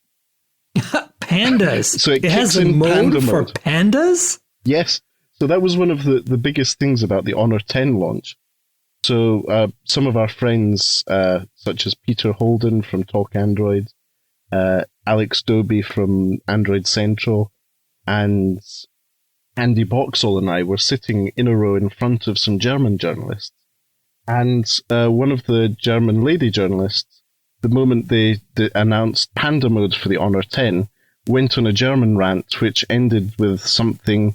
[SPEAKER 2] Pandas?
[SPEAKER 3] So it
[SPEAKER 2] has a mode for pandas?
[SPEAKER 3] Yes. So that was one of the biggest things about the Honor 10 launch. So some of our friends, such as Peter Holden from Talk Android, Alex Doby from Android Central, and Andy Boxall and I were sitting in a row in front of some German journalists. And one of the German lady journalists, the moment they announced Panda mode for the Honor 10, went on a German rant which ended with something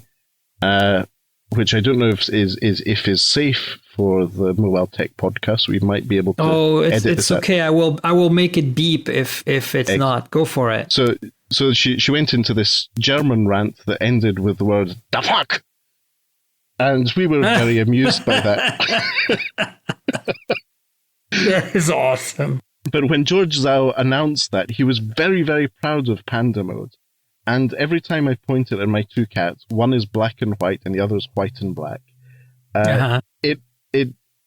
[SPEAKER 3] which I don't know if is safe for the Mobile Tech podcast. We might be able to. Oh,
[SPEAKER 2] it's okay. I will make it beep if it's not. Go for it.
[SPEAKER 3] So she went into this German rant that ended with the word "da fuck," and we were very amused by that.
[SPEAKER 2] That is awesome.
[SPEAKER 3] But when George Zhao announced that, he was very, very proud of Panda mode. And every time I pointed at my two cats, one is black and white and the other is white and black, it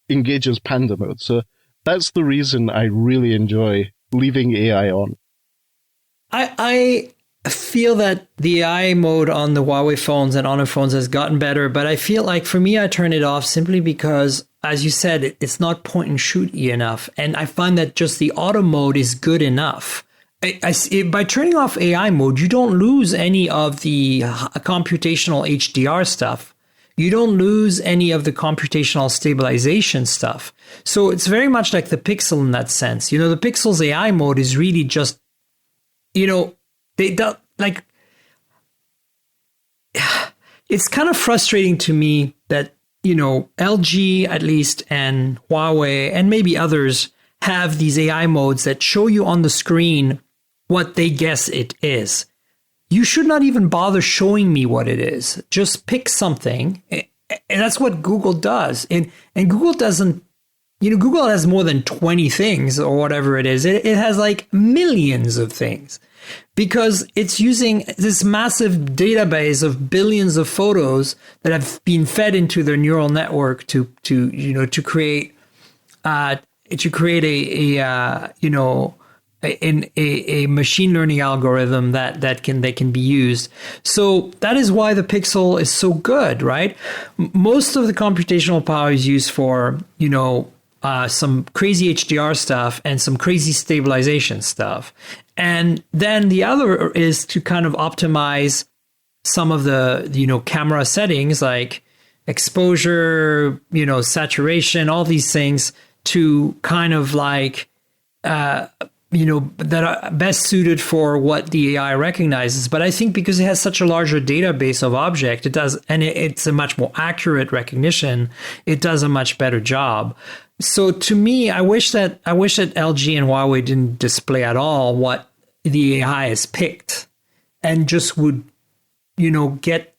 [SPEAKER 3] engages Panda mode. So that's the reason I really enjoy leaving AI on.
[SPEAKER 2] I feel that the AI mode on the Huawei phones and Honor phones has gotten better, but I feel like for me, I turn it off simply because, as you said, it's not point and shoot-y enough. And I find that just the auto mode is good enough. By turning off AI mode, you don't lose any of the computational HDR stuff. You don't lose any of the computational stabilization stuff. So it's very much like the Pixel in that sense. You know, the Pixel's AI mode is really just, they don't like. It's kind of frustrating to me that, LG at least and Huawei and maybe others have these AI modes that show you on the screen what they guess it is. You should not even bother showing me what it is. Just pick something. And that's what Google does. And Google doesn't Google has more than 20 things or whatever it is. It has like millions of things because it's using this massive database of billions of photos that have been fed into their neural network to create a machine learning algorithm that can be used. So that is why the Pixel is so good, right? Most of the computational power is used for, some crazy HDR stuff and some crazy stabilization stuff. And then the other is to kind of optimize some of the, camera settings like exposure, saturation, all these things to kind of like, that are best suited for what the AI recognizes. But I think because it has such a larger database of object, it does, and it's a much more accurate recognition, it does a much better job. So to me, I wish that LG and Huawei didn't display at all what the AI has picked and just would, get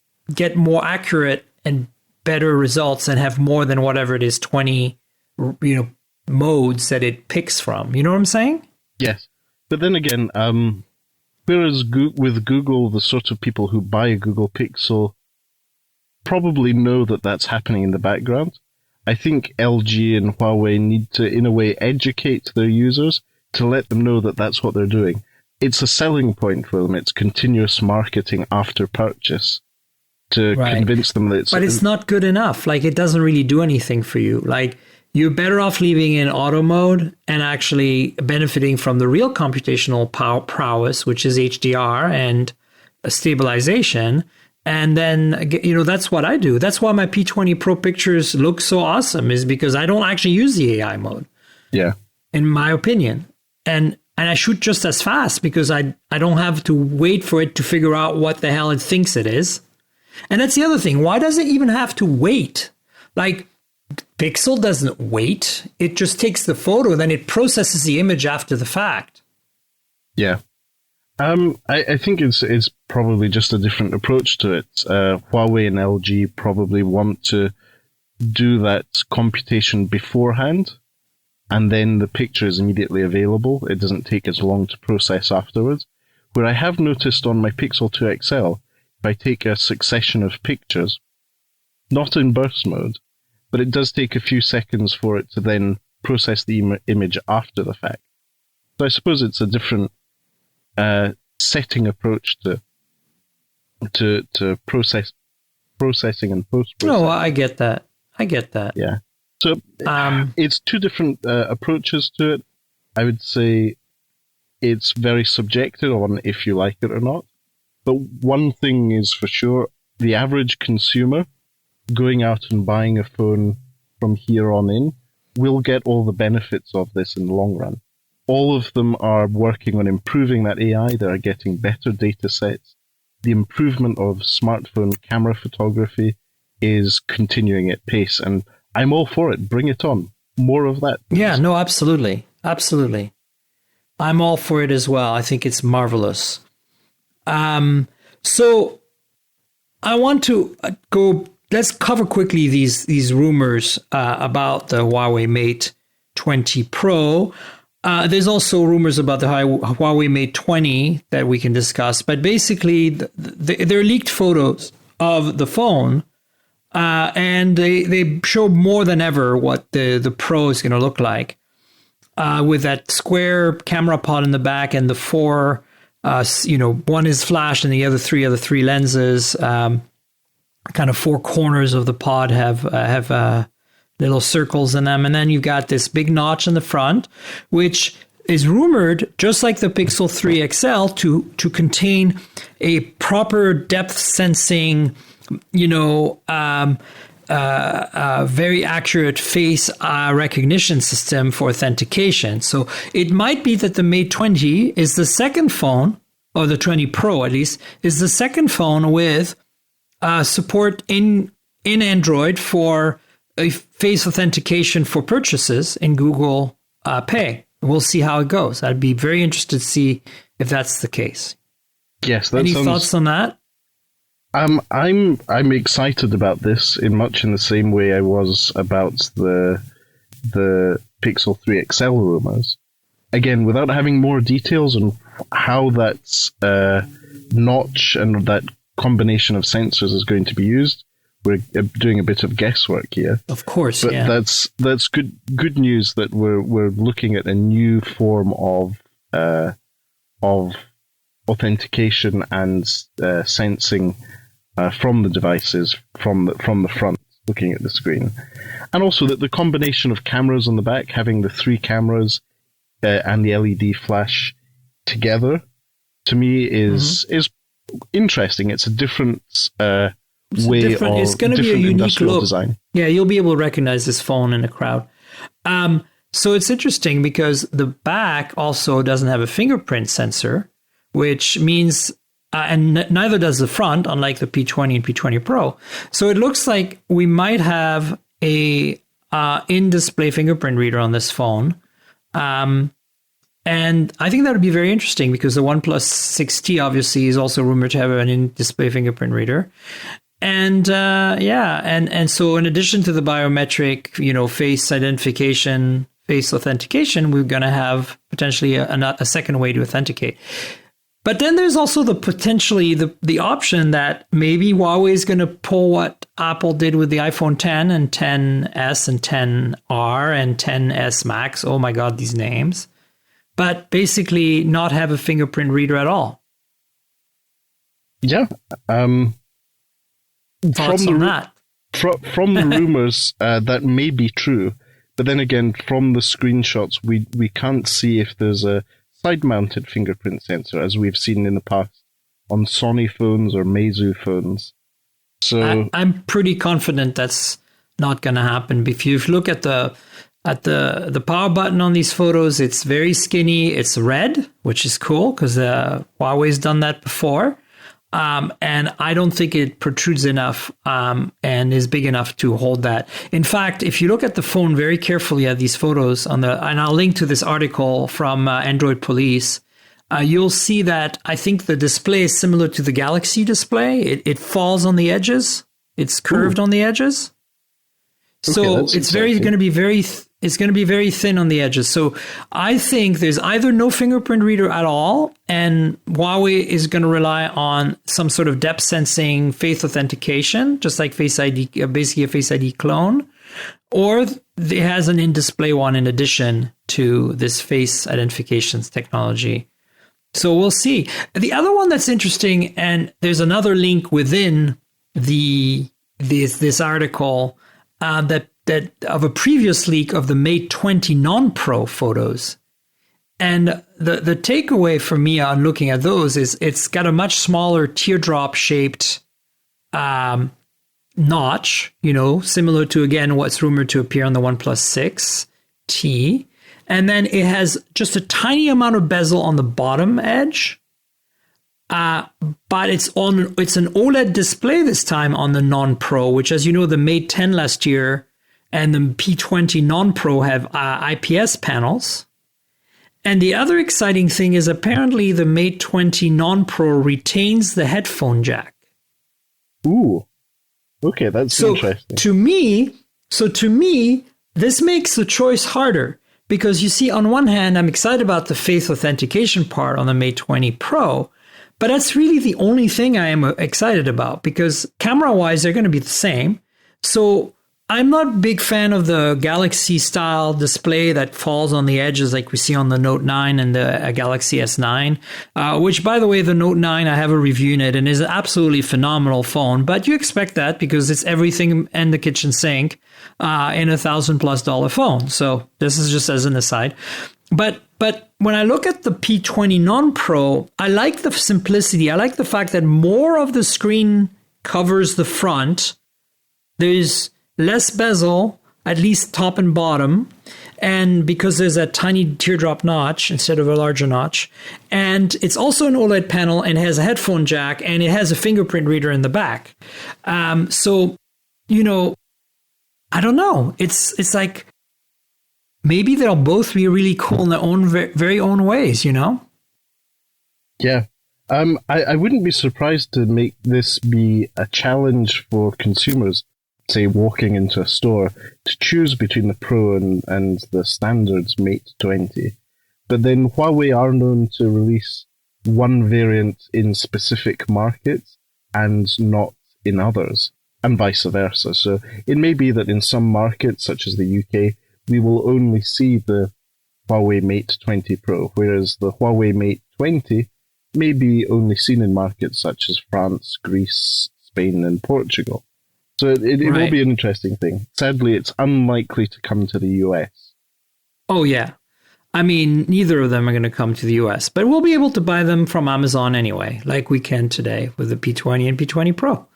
[SPEAKER 2] more accurate and better results and have more than whatever it is, 20, modes that it picks from. You know what I'm saying?
[SPEAKER 3] Yes. But then again, whereas with Google, the sort of people who buy a Google Pixel probably know that that's happening in the background. I think LG and Huawei need to, in a way, educate their users to let them know that that's what they're doing. It's a selling point for them. It's continuous marketing after purchase to convince them that it's...
[SPEAKER 2] But it's not good enough. Like, it doesn't really do anything for you. Like, you're better off leaving in auto mode and actually benefiting from the real computational prowess, which is HDR and stabilization. And then, that's what I do. That's why my P20 Pro pictures look so awesome, is because I don't actually use the AI mode.
[SPEAKER 3] Yeah.
[SPEAKER 2] In my opinion. And I shoot just as fast because I don't have to wait for it to figure out what the hell it thinks it is. And that's the other thing. Why does it even have to wait? Like, Pixel doesn't wait. It just takes the photo, then it processes the image after the fact.
[SPEAKER 3] Yeah. I think it's probably just a different approach to it. Huawei and LG probably want to do that computation beforehand, and then the picture is immediately available. It doesn't take as long to process afterwards. Where I have noticed on my Pixel 2 XL, if I take a succession of pictures, not in burst mode, but it does take a few seconds for it to then process the image after the fact. So I suppose it's a different setting approach to processing and post-processing.
[SPEAKER 2] No, I get that.
[SPEAKER 3] Yeah. So it's two different approaches to it. I would say it's very subjective on if you like it or not. But one thing is for sure, the average consumer going out and buying a phone from here on in will get all the benefits of this in the long run. All of them are working on improving that AI. They are getting better data sets. The improvement of smartphone camera photography is continuing at pace, and I'm all for it. Bring it on. More of that. Please.
[SPEAKER 2] Yeah, no, absolutely. Absolutely. I'm all for it as well. I think it's marvelous. So I want to let's cover quickly these rumors about the Huawei Mate 20 Pro. There's also rumors about the Huawei Mate 20 that we can discuss, but basically there are leaked photos of the phone, and they show more than ever what the Pro is going to look like, with that square camera pod in the back and the four, one is flash and the other three lenses. Kind of four corners of the pod have little circles in them. And then you've got this big notch in the front, which is rumored, just like the Pixel 3 XL, to contain a proper depth sensing, very accurate face recognition system for authentication. So it might be that the Mate 20 is the second phone, or the 20 Pro at least, is the second phone with support in Android for a face authentication for purchases in Google Pay. We'll see how it goes. I'd be very interested to see if that's the case.
[SPEAKER 3] Yes.
[SPEAKER 2] Any thoughts on that?
[SPEAKER 3] I'm excited about this in much in the same way I was about the the Pixel 3 XL rumors. Again, without having more details on how that notch and that combination of sensors is going to be used, we're doing a bit of guesswork here.
[SPEAKER 2] Of course,
[SPEAKER 3] but that's good news that we're looking at a new form of authentication and sensing from the devices from the front, looking at the screen, and also that the combination of cameras on the back, having the 3 cameras and the LED flash together, to me is interesting. It's a different way of
[SPEAKER 2] it's going to be a unique look.
[SPEAKER 3] Design.
[SPEAKER 2] Yeah, you'll be able to recognize this phone in a crowd. So it's interesting because the back also doesn't have a fingerprint sensor, which means, and neither does the front, unlike the P20 and P20 Pro. So it looks like we might have a in-display fingerprint reader on this phone. And I think that would be very interesting because the OnePlus 6T obviously is also rumored to have an in-display fingerprint reader. And so in addition to the biometric, face identification, face authentication, we're going to have potentially a second way to authenticate. But then there's also the option that maybe Huawei is going to pull what Apple did with the iPhone 10 and 10s and 10R and 10s Max. Oh my God, these names. But basically not have a fingerprint reader at all.
[SPEAKER 3] Yeah.
[SPEAKER 2] Thoughts on that?
[SPEAKER 3] From the rumors, that may be true. But then again, from the screenshots, we can't see if there's a side-mounted fingerprint sensor, as we've seen in the past on Sony phones or Meizu phones. So
[SPEAKER 2] I'm pretty confident that's not going to happen. If you look at the power button on these photos, it's very skinny. It's red, which is cool because Huawei's done that before. And I don't think it protrudes enough and is big enough to hold that. In fact, if you look at the phone very carefully at these photos and I'll link to this article from Android Police, you'll see that I think the display is similar to the Galaxy display. It falls on the edges. It's curved on the edges. So it's going to be very thin on the edges. So I think there's either no fingerprint reader at all, and Huawei is going to rely on some sort of depth sensing face authentication, just like Face ID, basically a Face ID clone, or it has an in-display one in addition to this face identifications technology. So we'll see. The other one that's interesting, and there's another link within this article that of a previous leak of the Mate 20 non-Pro photos. And the takeaway for me on looking at those is it's got a much smaller teardrop-shaped notch, similar to, again, what's rumored to appear on the OnePlus 6T. And then it has just a tiny amount of bezel on the bottom edge. But it's an OLED display this time on the non-Pro, which, as you know, the Mate 10 last year and the P20 non-Pro have IPS panels. And the other exciting thing is apparently the Mate 20 non-Pro retains the headphone jack.
[SPEAKER 3] Ooh. Okay, that's interesting.
[SPEAKER 2] To me, this makes the choice harder because you see, on one hand, I'm excited about the face authentication part on the Mate 20 Pro, but that's really the only thing I am excited about because camera-wise, they're going to be the same. So I'm not a big fan of the Galaxy-style display that falls on the edges like we see on the Note 9 and the Galaxy S9, which, by the way, the Note 9, I have a review in it and is an absolutely phenomenal phone. But you expect that because it's everything and the kitchen sink in $1,000+ phone. So this is just as an aside. But when I look at the P20 non-Pro, I like the simplicity. I like the fact that more of the screen covers the front. There's less bezel, at least top and bottom, and because there's a tiny teardrop notch instead of a larger notch. And it's also an OLED panel and has a headphone jack, and it has a fingerprint reader in the back. So, I don't know. It's like maybe they'll both be really cool in their own very own ways,
[SPEAKER 3] Yeah. I wouldn't be surprised to make this be a challenge for consumers say, walking into a store to choose between the Pro and the standards Mate 20. But then Huawei are known to release one variant in specific markets and not in others, and vice versa. So it may be that in some markets, such as the UK, we will only see the Huawei Mate 20 Pro, whereas the Huawei Mate 20 may be only seen in markets such as France, Greece, Spain, and Portugal. So it will be an interesting thing. Sadly, it's unlikely to come to the US.
[SPEAKER 2] Oh, yeah. I mean, neither of them are going to come to the US, but we'll be able to buy them from Amazon anyway, like we can today with the P20 and P20 Pro.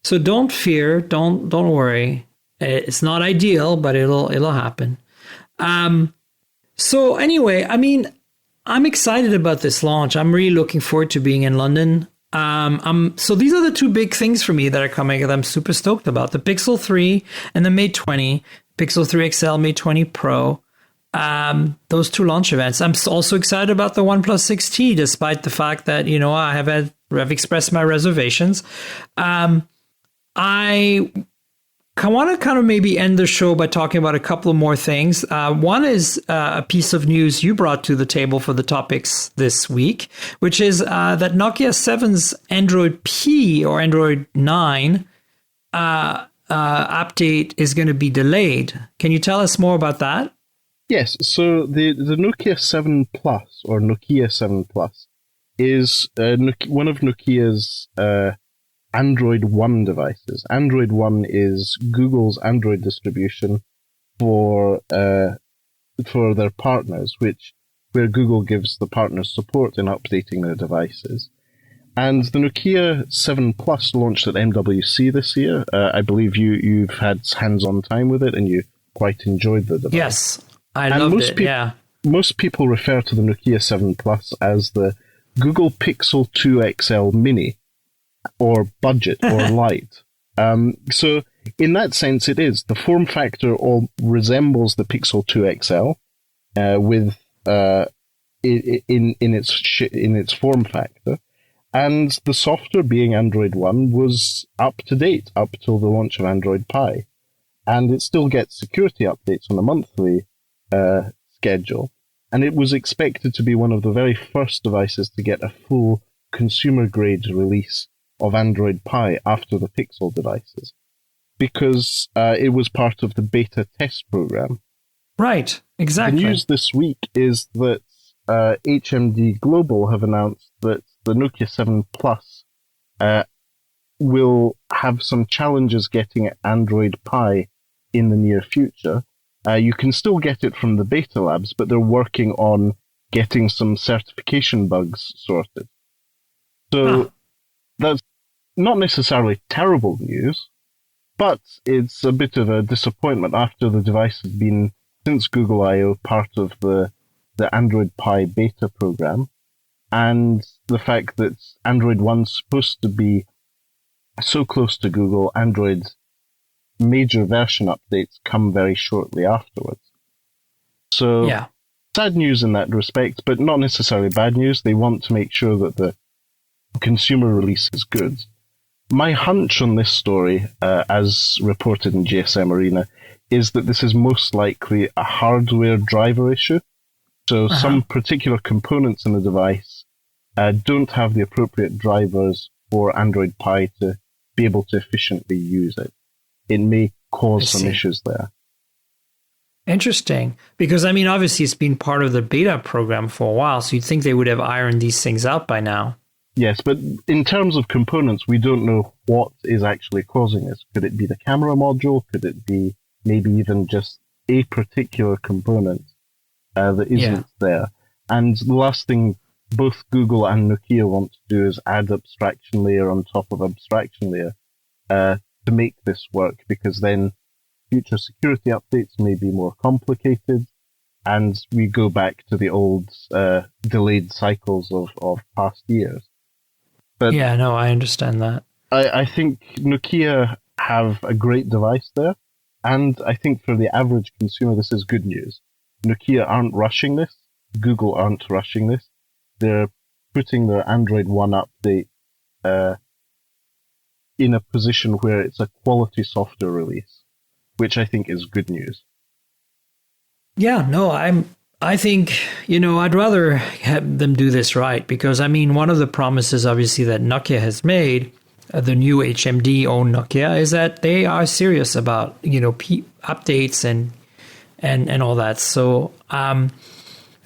[SPEAKER 2] So don't fear, don't worry. It's not ideal, but it'll happen. So anyway, I mean, I'm excited about this launch. I'm really looking forward to being in London. So these are the two big things for me that are coming that I'm super stoked about. The Pixel 3 and the Mate 20, Pixel 3 XL, Mate 20 Pro. Those two launch events. I'm also excited about the OnePlus 6T, despite the fact that, I've expressed my reservations. I want to kind of maybe end the show by talking about a couple of more things. One is a piece of news you brought to the table for the topics this week, which is that Nokia 7's Android P or Android 9 update is going to be delayed. Can you tell us more about that?
[SPEAKER 3] Yes, so the Nokia 7 Plus, or Nokia 7 Plus, is one of Nokia's Android One devices. Android One is Google's Android distribution for their partners, where Google gives the partners support in updating their devices. And the Nokia 7 Plus launched at MWC this year. I believe you've had hands-on time with it, and you quite enjoyed the device.
[SPEAKER 2] Yes, I loved it, yeah.
[SPEAKER 3] Most people refer to the Nokia 7 Plus as the Google Pixel 2 XL Mini, or budget, or Lite. So in that sense, it is. The form factor all resembles the Pixel 2 XL with in its form factor, and the software, being Android One, was up to date up till the launch of Android Pie, and it still gets security updates on a monthly schedule. And it was expected to be one of the very first devices to get a full consumer-grade release of Android Pie after the Pixel devices, because it was part of the beta test program.
[SPEAKER 2] Right, exactly.
[SPEAKER 3] The news this week is that HMD Global have announced that the Nokia 7 Plus will have some challenges getting Android Pie in the near future. You can still get it from the beta labs, but they're working on getting some certification bugs sorted. So that's not necessarily terrible news, but it's a bit of a disappointment after the device had been, since Google I/O, part of the Android Pie beta program, and the fact that Android One's supposed to be so close to Google, Android's major version updates come very shortly afterwards. So,
[SPEAKER 2] yeah.
[SPEAKER 3] Sad news in that respect, but not necessarily bad news. They want to make sure that the consumer release is good. My hunch on this story, as reported in GSM Arena, is that this is most likely a hardware driver issue. So some particular components in the device don't have the appropriate drivers for Android Pie to be able to efficiently use it. It may cause some issues there.
[SPEAKER 2] Interesting. Because, I mean, obviously it's been part of the beta program for a while, so you'd think they would have ironed these things out by now.
[SPEAKER 3] Yes, but in terms of components, we don't know what is actually causing this. Could it be the camera module? Could it be maybe even just a particular component that isn't there? And the last thing both Google and Nokia want to do is add abstraction layer on top of abstraction layer to make this work, because then future security updates may be more complicated, and we go back to the old delayed cycles of past years. But
[SPEAKER 2] yeah, no, I understand that.
[SPEAKER 3] I think Nokia have a great device there, and I think for the average consumer this is good news. Nokia aren't rushing this, Google aren't rushing this. They're putting their Android One update in a position where it's a quality software release, which I think is good news.
[SPEAKER 2] Yeah, no, I think, I'd rather have them do this right because, one of the promises, obviously, that Nokia has made, the new HMD owned Nokia, is that they are serious about, updates and all that. So I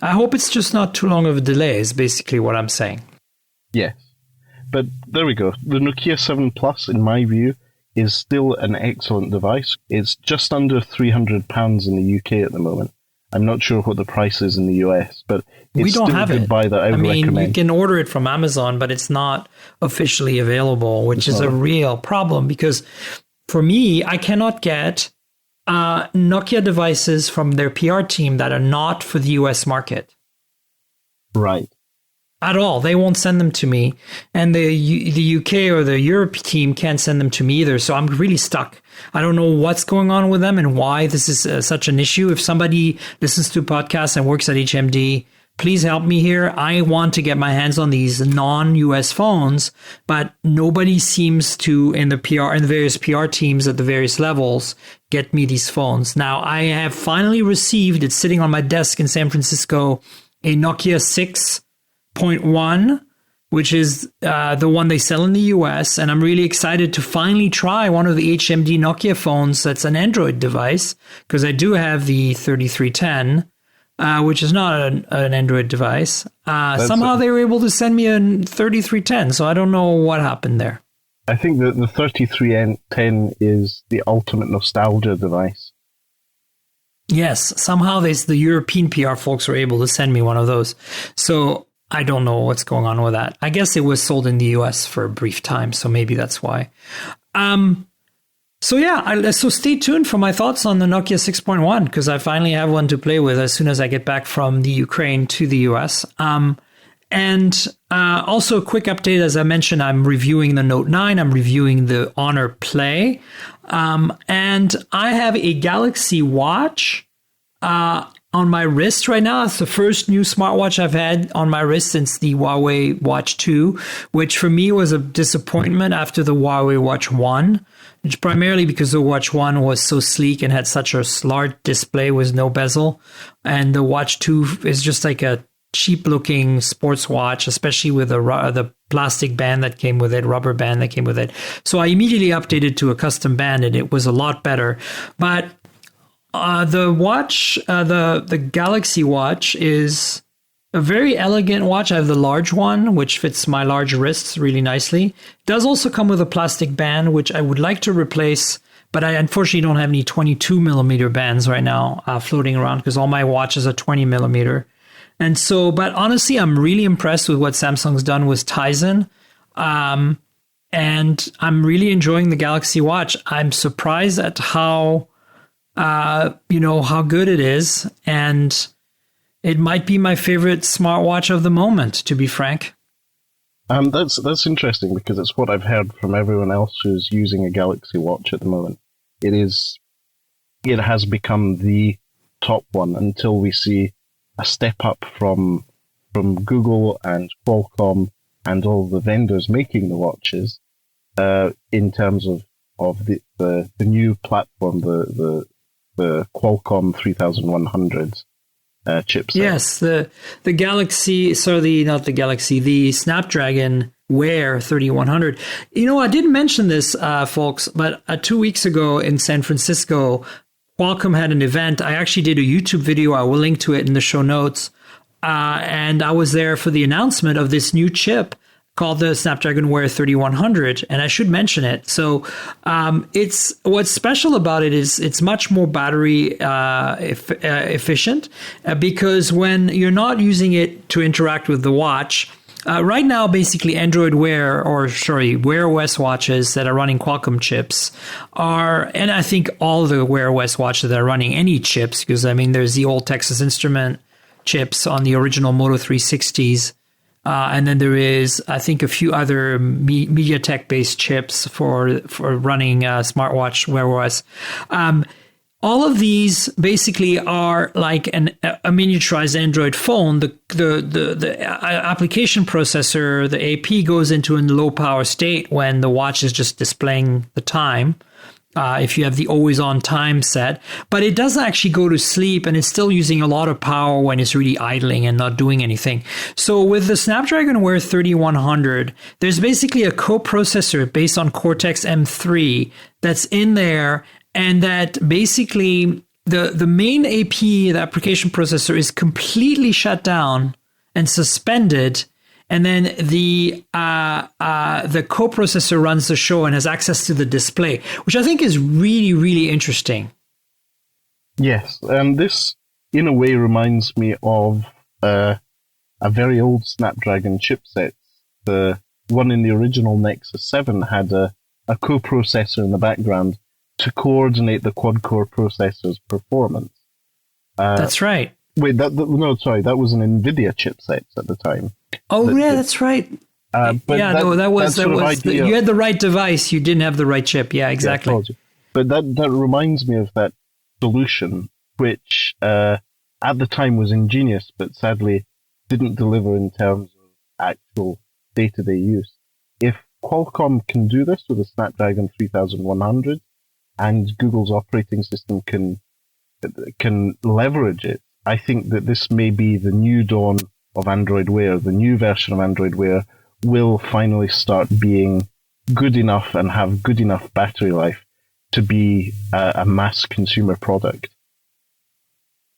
[SPEAKER 2] hope it's just not too long of a delay is basically what I'm saying.
[SPEAKER 3] Yes. But there we go. The Nokia 7 Plus, in my view, is still an excellent device. It's just under £300 in the UK at the moment. I'm not sure what the price is in the US, but it's still a good buy that I would recommend.
[SPEAKER 2] You can order it from Amazon, but it's not officially available, which is a real problem because for me, I cannot get Nokia devices from their PR team that are not for the US market.
[SPEAKER 3] Right.
[SPEAKER 2] At all. They won't send them to me. And the UK or the Europe team can't send them to me either. So I'm really stuck. I don't know what's going on with them and why this is such an issue. If somebody listens to podcasts and works at HMD, please help me here. I want to get my hands on these non-US phones, but nobody seems to, in the various PR teams at the various levels, get me these phones. Now, I have finally received, it's sitting on my desk in San Francisco, a Nokia 6.1, which is the one they sell in the US. And I'm really excited to finally try one of the HMD Nokia phones that's an Android device, because I do have the 3310, which is not an Android device. Somehow they were able to send me a 3310, so I don't know what happened there.
[SPEAKER 3] I think that the 3310 is the ultimate nostalgia device.
[SPEAKER 2] Yes, somehow the European PR folks were able to send me one of those. So I don't know what's going on with that. I guess it was sold in the US for a brief time, so maybe that's why. So stay tuned for my thoughts on the Nokia 6.1, because I finally have one to play with as soon as I get back from the Ukraine to the US. Also a quick update, as I mentioned, I'm reviewing the Note 9, I'm reviewing the Honor Play, and I have a Galaxy Watch on my wrist right now. It's the first new smartwatch I've had on my wrist since the Huawei Watch 2, which for me was a disappointment after the Huawei Watch 1. It's primarily because the Watch 1 was so sleek and had such a large display with no bezel. And the Watch 2 is just like a cheap-looking sports watch, especially with the plastic band that came with it, rubber band that came with it. So I immediately updated to a custom band, and it was a lot better. But the watch, the Galaxy Watch is a very elegant watch. I have the large one, which fits my large wrists really nicely. It does also come with a plastic band, which I would like to replace, but I unfortunately don't have any 22 millimeter bands right now floating around because all my watches are 20 millimeter. And so, but honestly, I'm really impressed with what Samsung's done with Tizen. And I'm really enjoying the Galaxy Watch. I'm surprised at how good it is. And it might be my favorite smartwatch of the moment, to be frank.
[SPEAKER 3] That's interesting because it's what I've heard from everyone else who's using a Galaxy Watch at the moment. It has become the top one until we see a step up from Google and Qualcomm and all the vendors making the watches in terms of the new platform, the Qualcomm 3100s. Chipset.
[SPEAKER 2] Yes, the Snapdragon Wear 3100. I didn't mention this, folks, but 2 weeks ago in San Francisco, Qualcomm had an event. I actually did a YouTube video. I will link to it in the show notes. And I was there for the announcement of this new chip called the Snapdragon Wear 3100, and I should mention it. So it's what's special about it is it's much more battery efficient because when you're not using it to interact with the watch, right now basically Android Wear Wear OS watches that are running Qualcomm chips are, and I think all the Wear OS watches that are running any chips, because there's the old Texas Instrument chips on the original Moto 360s. And then there is, I think, a few other MediaTek-based chips for running smartwatch Wear OS. all of these basically are like a miniaturized Android phone. The application processor, the AP, goes into a low power state when the watch is just displaying the time. If you have the always on time set, but it doesn't actually go to sleep, and it's still using a lot of power when it's really idling and not doing anything. So with the Snapdragon Wear 3100, there's basically a coprocessor based on Cortex M3 that's in there, and that basically the main AP, the application processor, is completely shut down and suspended. And then the coprocessor runs the show and has access to the display, which I think is really, really interesting.
[SPEAKER 3] Yes, and this, in a way, reminds me of a very old Snapdragon chipset. The one in the original Nexus 7 had a coprocessor in the background to coordinate the quad-core processor's performance.
[SPEAKER 2] That's right.
[SPEAKER 3] Wait, that was an NVIDIA chipset at the time.
[SPEAKER 2] Oh, that's right.
[SPEAKER 3] But
[SPEAKER 2] that was you had the right device, you didn't have the right chip. Yeah, exactly.
[SPEAKER 3] Yeah, but that reminds me of that solution, which at the time was ingenious, but sadly didn't deliver in terms of actual day-to-day use. If Qualcomm can do this with a Snapdragon 3100, and Google's operating system can leverage it, I think that this may be the new dawn of Android Wear. The new version of Android Wear will finally start being good enough and have good enough battery life to be a mass consumer product.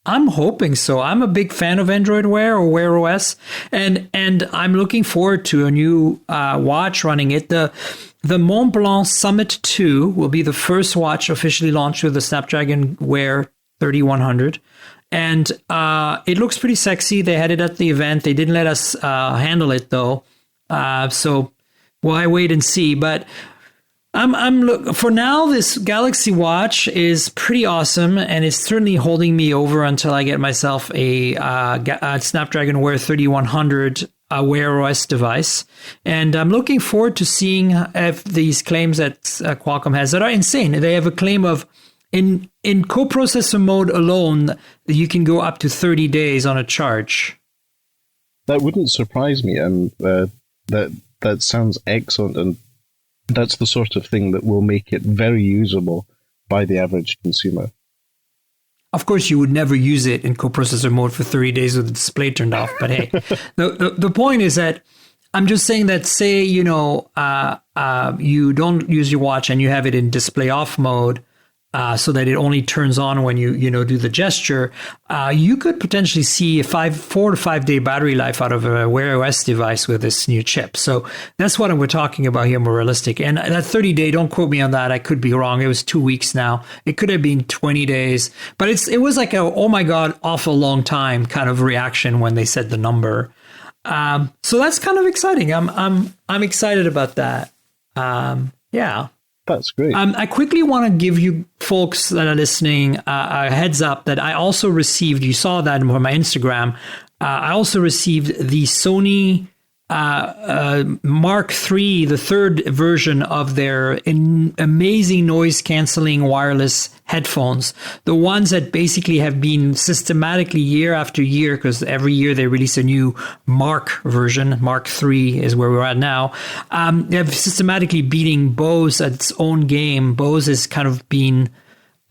[SPEAKER 2] I'm hoping so. I'm a big fan of Android Wear or Wear OS, and I'm looking forward to a new watch running it. The Mont Blanc Summit 2 will be the first watch officially launched with the Snapdragon Wear 3100. And it looks pretty sexy. They had it at the event. They didn't let us handle it, though. So why wait and see? But for now, this Galaxy Watch is pretty awesome, and it's certainly holding me over until I get myself a Snapdragon Wear 3100 Wear OS device. And I'm looking forward to seeing if these claims that Qualcomm has that are insane. They have a claim of in coprocessor mode alone, you can go up to 30 days on a charge.
[SPEAKER 3] That wouldn't surprise me, and that sounds excellent, and that's the sort of thing that will make it very usable by the average consumer.
[SPEAKER 2] Of course, you would never use it in coprocessor mode for 30 days with the display turned off. But hey, the point is that I'm just saying that, say, you don't use your watch and you have it in display off mode, so that it only turns on when you do the gesture, you could potentially see a 4 to 5 day battery life out of a Wear OS device with this new chip. So that's what we're talking about here, more realistic. And that 30 day, don't quote me on that. I could be wrong. It was 2 weeks now. It could have been 20 days, but it was like a, oh my God, awful long time kind of reaction when they said the number. So that's kind of exciting. I'm excited about that. Yeah.
[SPEAKER 3] That's great.
[SPEAKER 2] I quickly want to give you folks that are listening a heads up that I also received. You saw that on my Instagram. I also received the Sony Mark III, the third version of their amazing noise canceling wireless headphones. The ones that basically have been systematically year after year, because every year they release a new Mark version. Mark III is where we're at now. They have systematically beating Bose at its own game. Bose has kind of been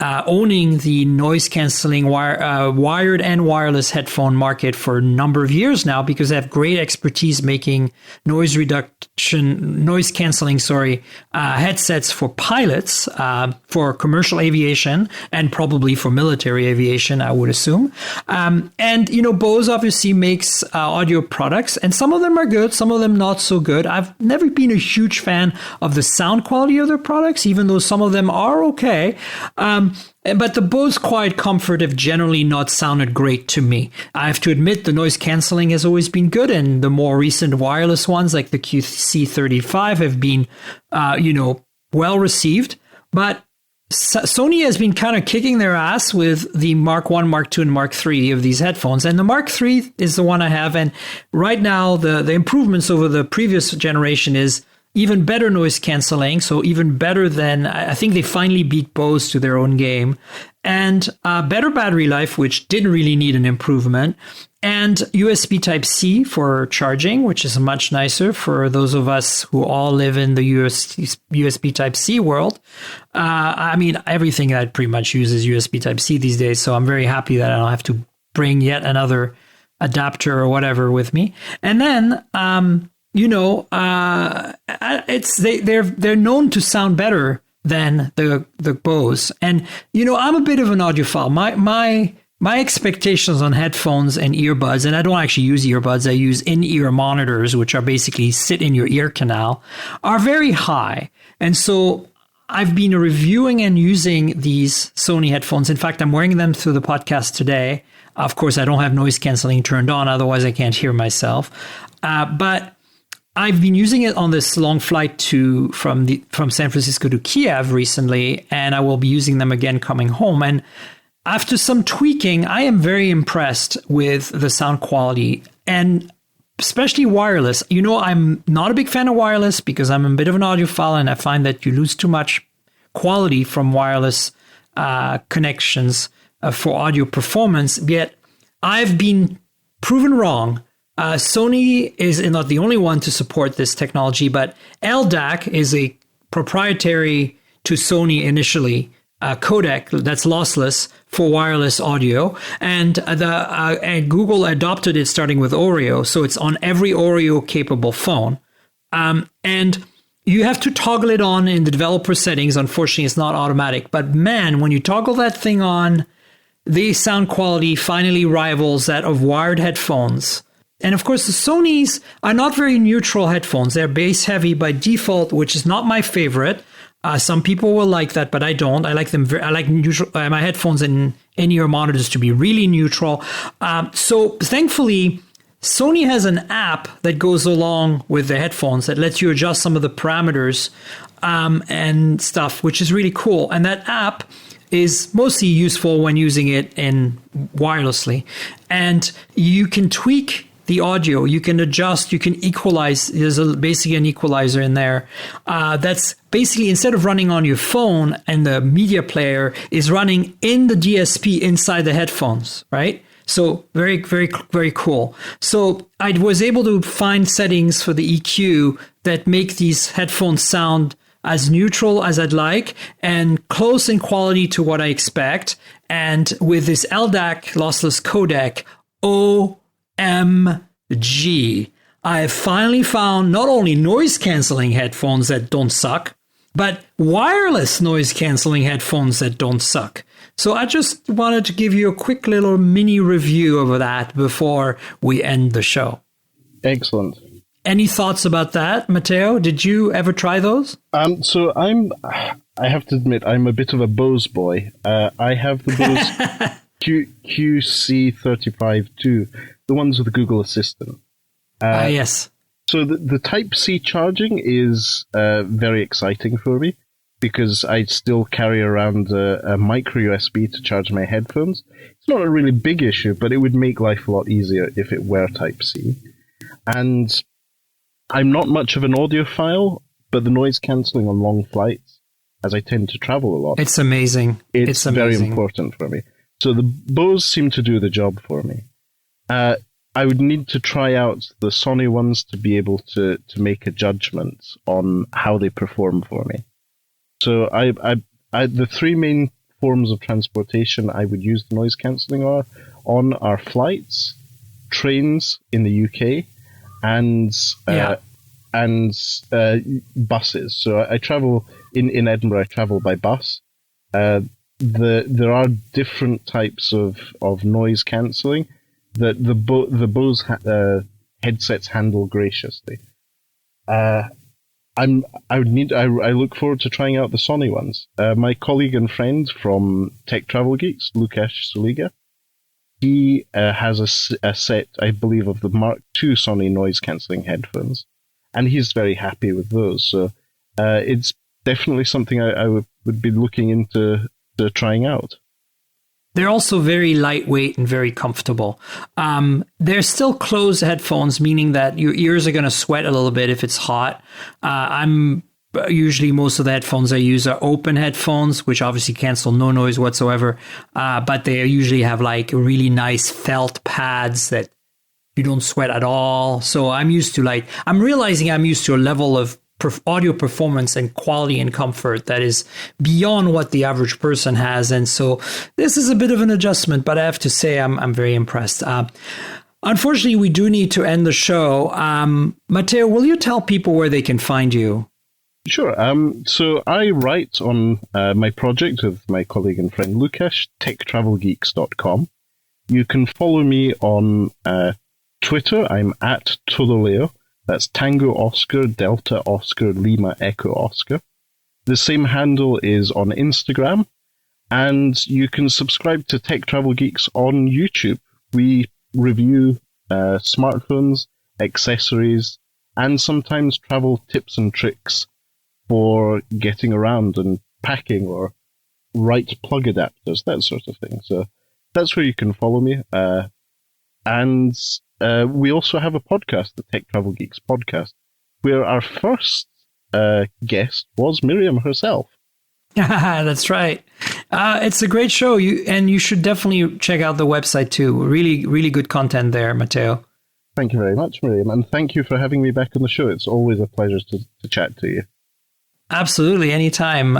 [SPEAKER 2] owning the noise canceling wired and wireless headphone market for a number of years now, because they have great expertise making noise canceling headsets for pilots, for commercial aviation, and probably for military aviation, I would assume. And Bose obviously makes audio products, and some of them are good, some of them not so good. I've never been a huge fan of the sound quality of their products, even though some of them are okay. But the Bose Quiet Comfort have generally not sounded great to me. I have to admit the noise cancelling has always been good, and the more recent wireless ones like the QC35 have been, well received. But Sony has been kind of kicking their ass with the Mark 1, Mark 2, and Mark 3 of these headphones. And the Mark 3 is the one I have. And right now, the improvements over the previous generation is even better noise cancelling, so even better than, I think they finally beat Bose to their own game. and better battery life, which didn't really need an improvement, and USB Type-C for charging, which is much nicer for those of us who all live in the USB Type-C world. I mean, everything I pretty much uses USB Type-C these days, so I'm very happy that I don't have to bring yet another adapter or whatever with me. And then, they're known to sound better than the Bose. And, I'm a bit of an audiophile. My expectations on headphones and earbuds, and I don't actually use earbuds, I use in-ear monitors, which are basically sit in your ear canal, are very high. And so I've been reviewing and using these Sony headphones. In fact, I'm wearing them through the podcast today. Of course, I don't have noise canceling turned on, otherwise I can't hear myself. But I've been using it on this long flight from San Francisco to Kiev recently, and I will be using them again coming home. And after some tweaking, I am very impressed with the sound quality, and especially wireless. I'm not a big fan of wireless because I'm a bit of an audiophile, and I find that you lose too much quality from wireless connections for audio performance. Yet I've been proven wrong. Sony is not the only one to support this technology, but LDAC is a proprietary to Sony initially codec that's lossless for wireless audio, and and Google adopted it starting with Oreo, so it's on every Oreo capable phone, and you have to toggle it on in the developer settings. Unfortunately, it's not automatic, but man, when you toggle that thing on, the sound quality finally rivals that of wired headphones. And of course, the Sonys are not very neutral headphones. They're bass heavy by default, which is not my favorite. Some people will like that, but I don't. I like them. I like neutral, my headphones and in-ear monitors to be really neutral. So thankfully, Sony has an app that goes along with the headphones that lets you adjust some of the parameters and stuff, which is really cool. And that app is mostly useful when using it in wirelessly. And you can tweak the audio, you can adjust, you can equalize. There's basically an equalizer in there that's basically, instead of running on your phone and the media player, is running in the DSP inside the headphones, right? So very, very, very cool. So I was able to find settings for the EQ that make these headphones sound as neutral as I'd like and close in quality to what I expect. And with this LDAC lossless codec, OMG, I have finally found not only noise canceling headphones that don't suck, but wireless noise canceling headphones that don't suck. So I just wanted to give you a quick little mini review of that before we end the show.
[SPEAKER 3] Excellent.
[SPEAKER 2] Any thoughts about that, Matteo? Did you ever try those?
[SPEAKER 3] So I have to admit, I'm a bit of a Bose boy. I have the Bose QC35-2, the ones with the Google Assistant.
[SPEAKER 2] Yes.
[SPEAKER 3] So the Type-C charging is very exciting for me because I still carry around a micro USB to charge my headphones. It's not a really big issue, but it would make life a lot easier if it were Type-C. And I'm not much of an audiophile, but the noise cancelling on long flights, as I tend to travel a lot,
[SPEAKER 2] it's amazing.
[SPEAKER 3] It's very important for me. So the Bose seem to do the job for me. I would need to try out the Sony ones to be able to make a judgment on how they perform for me. So I the three main forms of transportation I would use the noise cancelling on are flights, trains in the UK, and buses. So I travel in Edinburgh. I travel by bus. There are different types of noise cancelling that the Bose headsets handle graciously. I look forward to trying out the Sony ones. My colleague and friend from TechTravelGeeks, Lukasz Suliga, he has a set, I believe, of the Mark II Sony noise-cancelling headphones, and he's very happy with those. So it's definitely something I would be looking into trying out.
[SPEAKER 2] They're also very lightweight and very comfortable. They're still closed headphones, meaning that your ears are going to sweat a little bit if it's hot. I'm Usually most of the headphones I use are open headphones, which obviously cancel no noise whatsoever. But they usually have like really nice felt pads that you don't sweat at all. So I'm realizing I'm used to a level of audio performance and quality and comfort that is beyond what the average person has. And so this is a bit of an adjustment, but I have to say I'm very impressed. Unfortunately, we do need to end the show. Matteo, will you tell people where they can find you?
[SPEAKER 3] Sure. So I write on my project with my colleague and friend Lukasz, TechTravelGeeks.com. You can follow me on Twitter. I'm at Todoleo. That's Tango Oscar, Delta Oscar, Lima Echo Oscar. The same handle is on Instagram. And you can subscribe to Tech Travel Geeks on YouTube. We review smartphones, accessories, and sometimes travel tips and tricks for getting around and packing or right plug adapters, that sort of thing. So that's where you can follow me. And we also have a podcast, the Tech Travel Geeks podcast, where our first guest was Miriam herself.
[SPEAKER 2] That's right. It's a great show. You should definitely check out the website too. Really, really good content there, Matteo.
[SPEAKER 3] Thank you very much, Miriam. And thank you for having me back on the show. It's always a pleasure to chat to you.
[SPEAKER 2] Absolutely, anytime.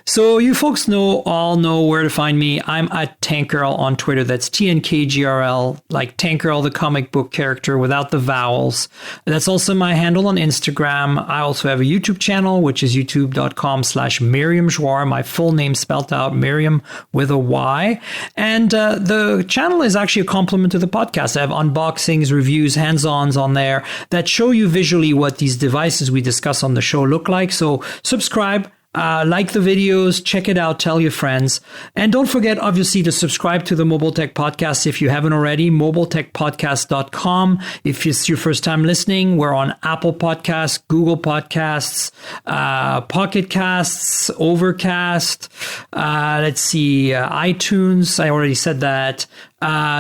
[SPEAKER 2] So you folks all know where to find me. I'm at Tankgirl on Twitter. That's TNKGRL, like Tank Girl, the comic book character without the vowels. That's also my handle on Instagram. I also have a YouTube channel, which is youtube.com/Miriam Joire. My full name spelled out, Miriam with a Y. And the channel is actually a complement to the podcast. I have unboxings, reviews, hands-ons on there that show you visually what these devices we discuss on the show look like. So subscribe, like the videos, check it out, tell your friends. And don't forget, obviously, to subscribe to the Mobile Tech Podcast if you haven't already, mobiletechpodcast.com. If it's your first time listening, we're on Apple Podcasts, Google Podcasts, Pocket Casts, Overcast, iTunes, I already said that,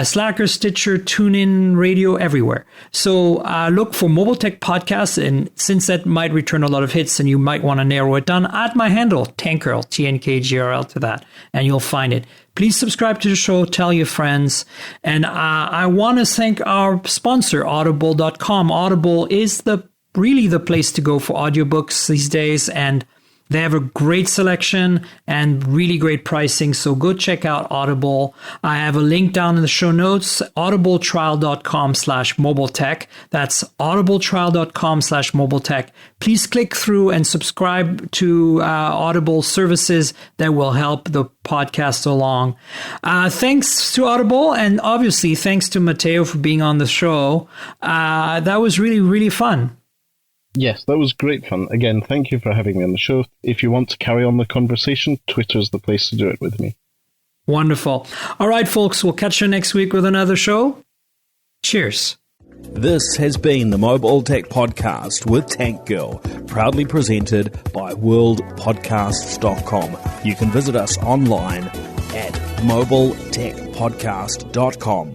[SPEAKER 2] Slacker, Stitcher, TuneIn, Radio, everywhere. So look for Mobile Tech Podcast, and since that might return a lot of hits and you might want to narrow it down, add my handle, Tankgirl, TNKGRL to that, and you'll find it. Please subscribe to the show, tell your friends, and I want to thank our sponsor, Audible.com. Audible is really the place to go for audiobooks these days, and they have a great selection and really great pricing, so go check out Audible. I have a link down in the show notes, audibletrial.com/mobiletech. That's audibletrial.com/mobiletech. Please click through and subscribe to Audible services that will help the podcast along. Thanks to Audible, and obviously thanks to Matteo for being on the show. That was really, really fun.
[SPEAKER 3] Yes, that was great fun. Again, thank you for having me on the show. If you want to carry on the conversation, Twitter's the place to do it with me.
[SPEAKER 2] Wonderful. All right, folks, we'll catch you next week with another show. Cheers.
[SPEAKER 1] This has been the Mobile Tech Podcast with Tank Girl, proudly presented by worldpodcasts.com. You can visit us online at mobiletechpodcast.com.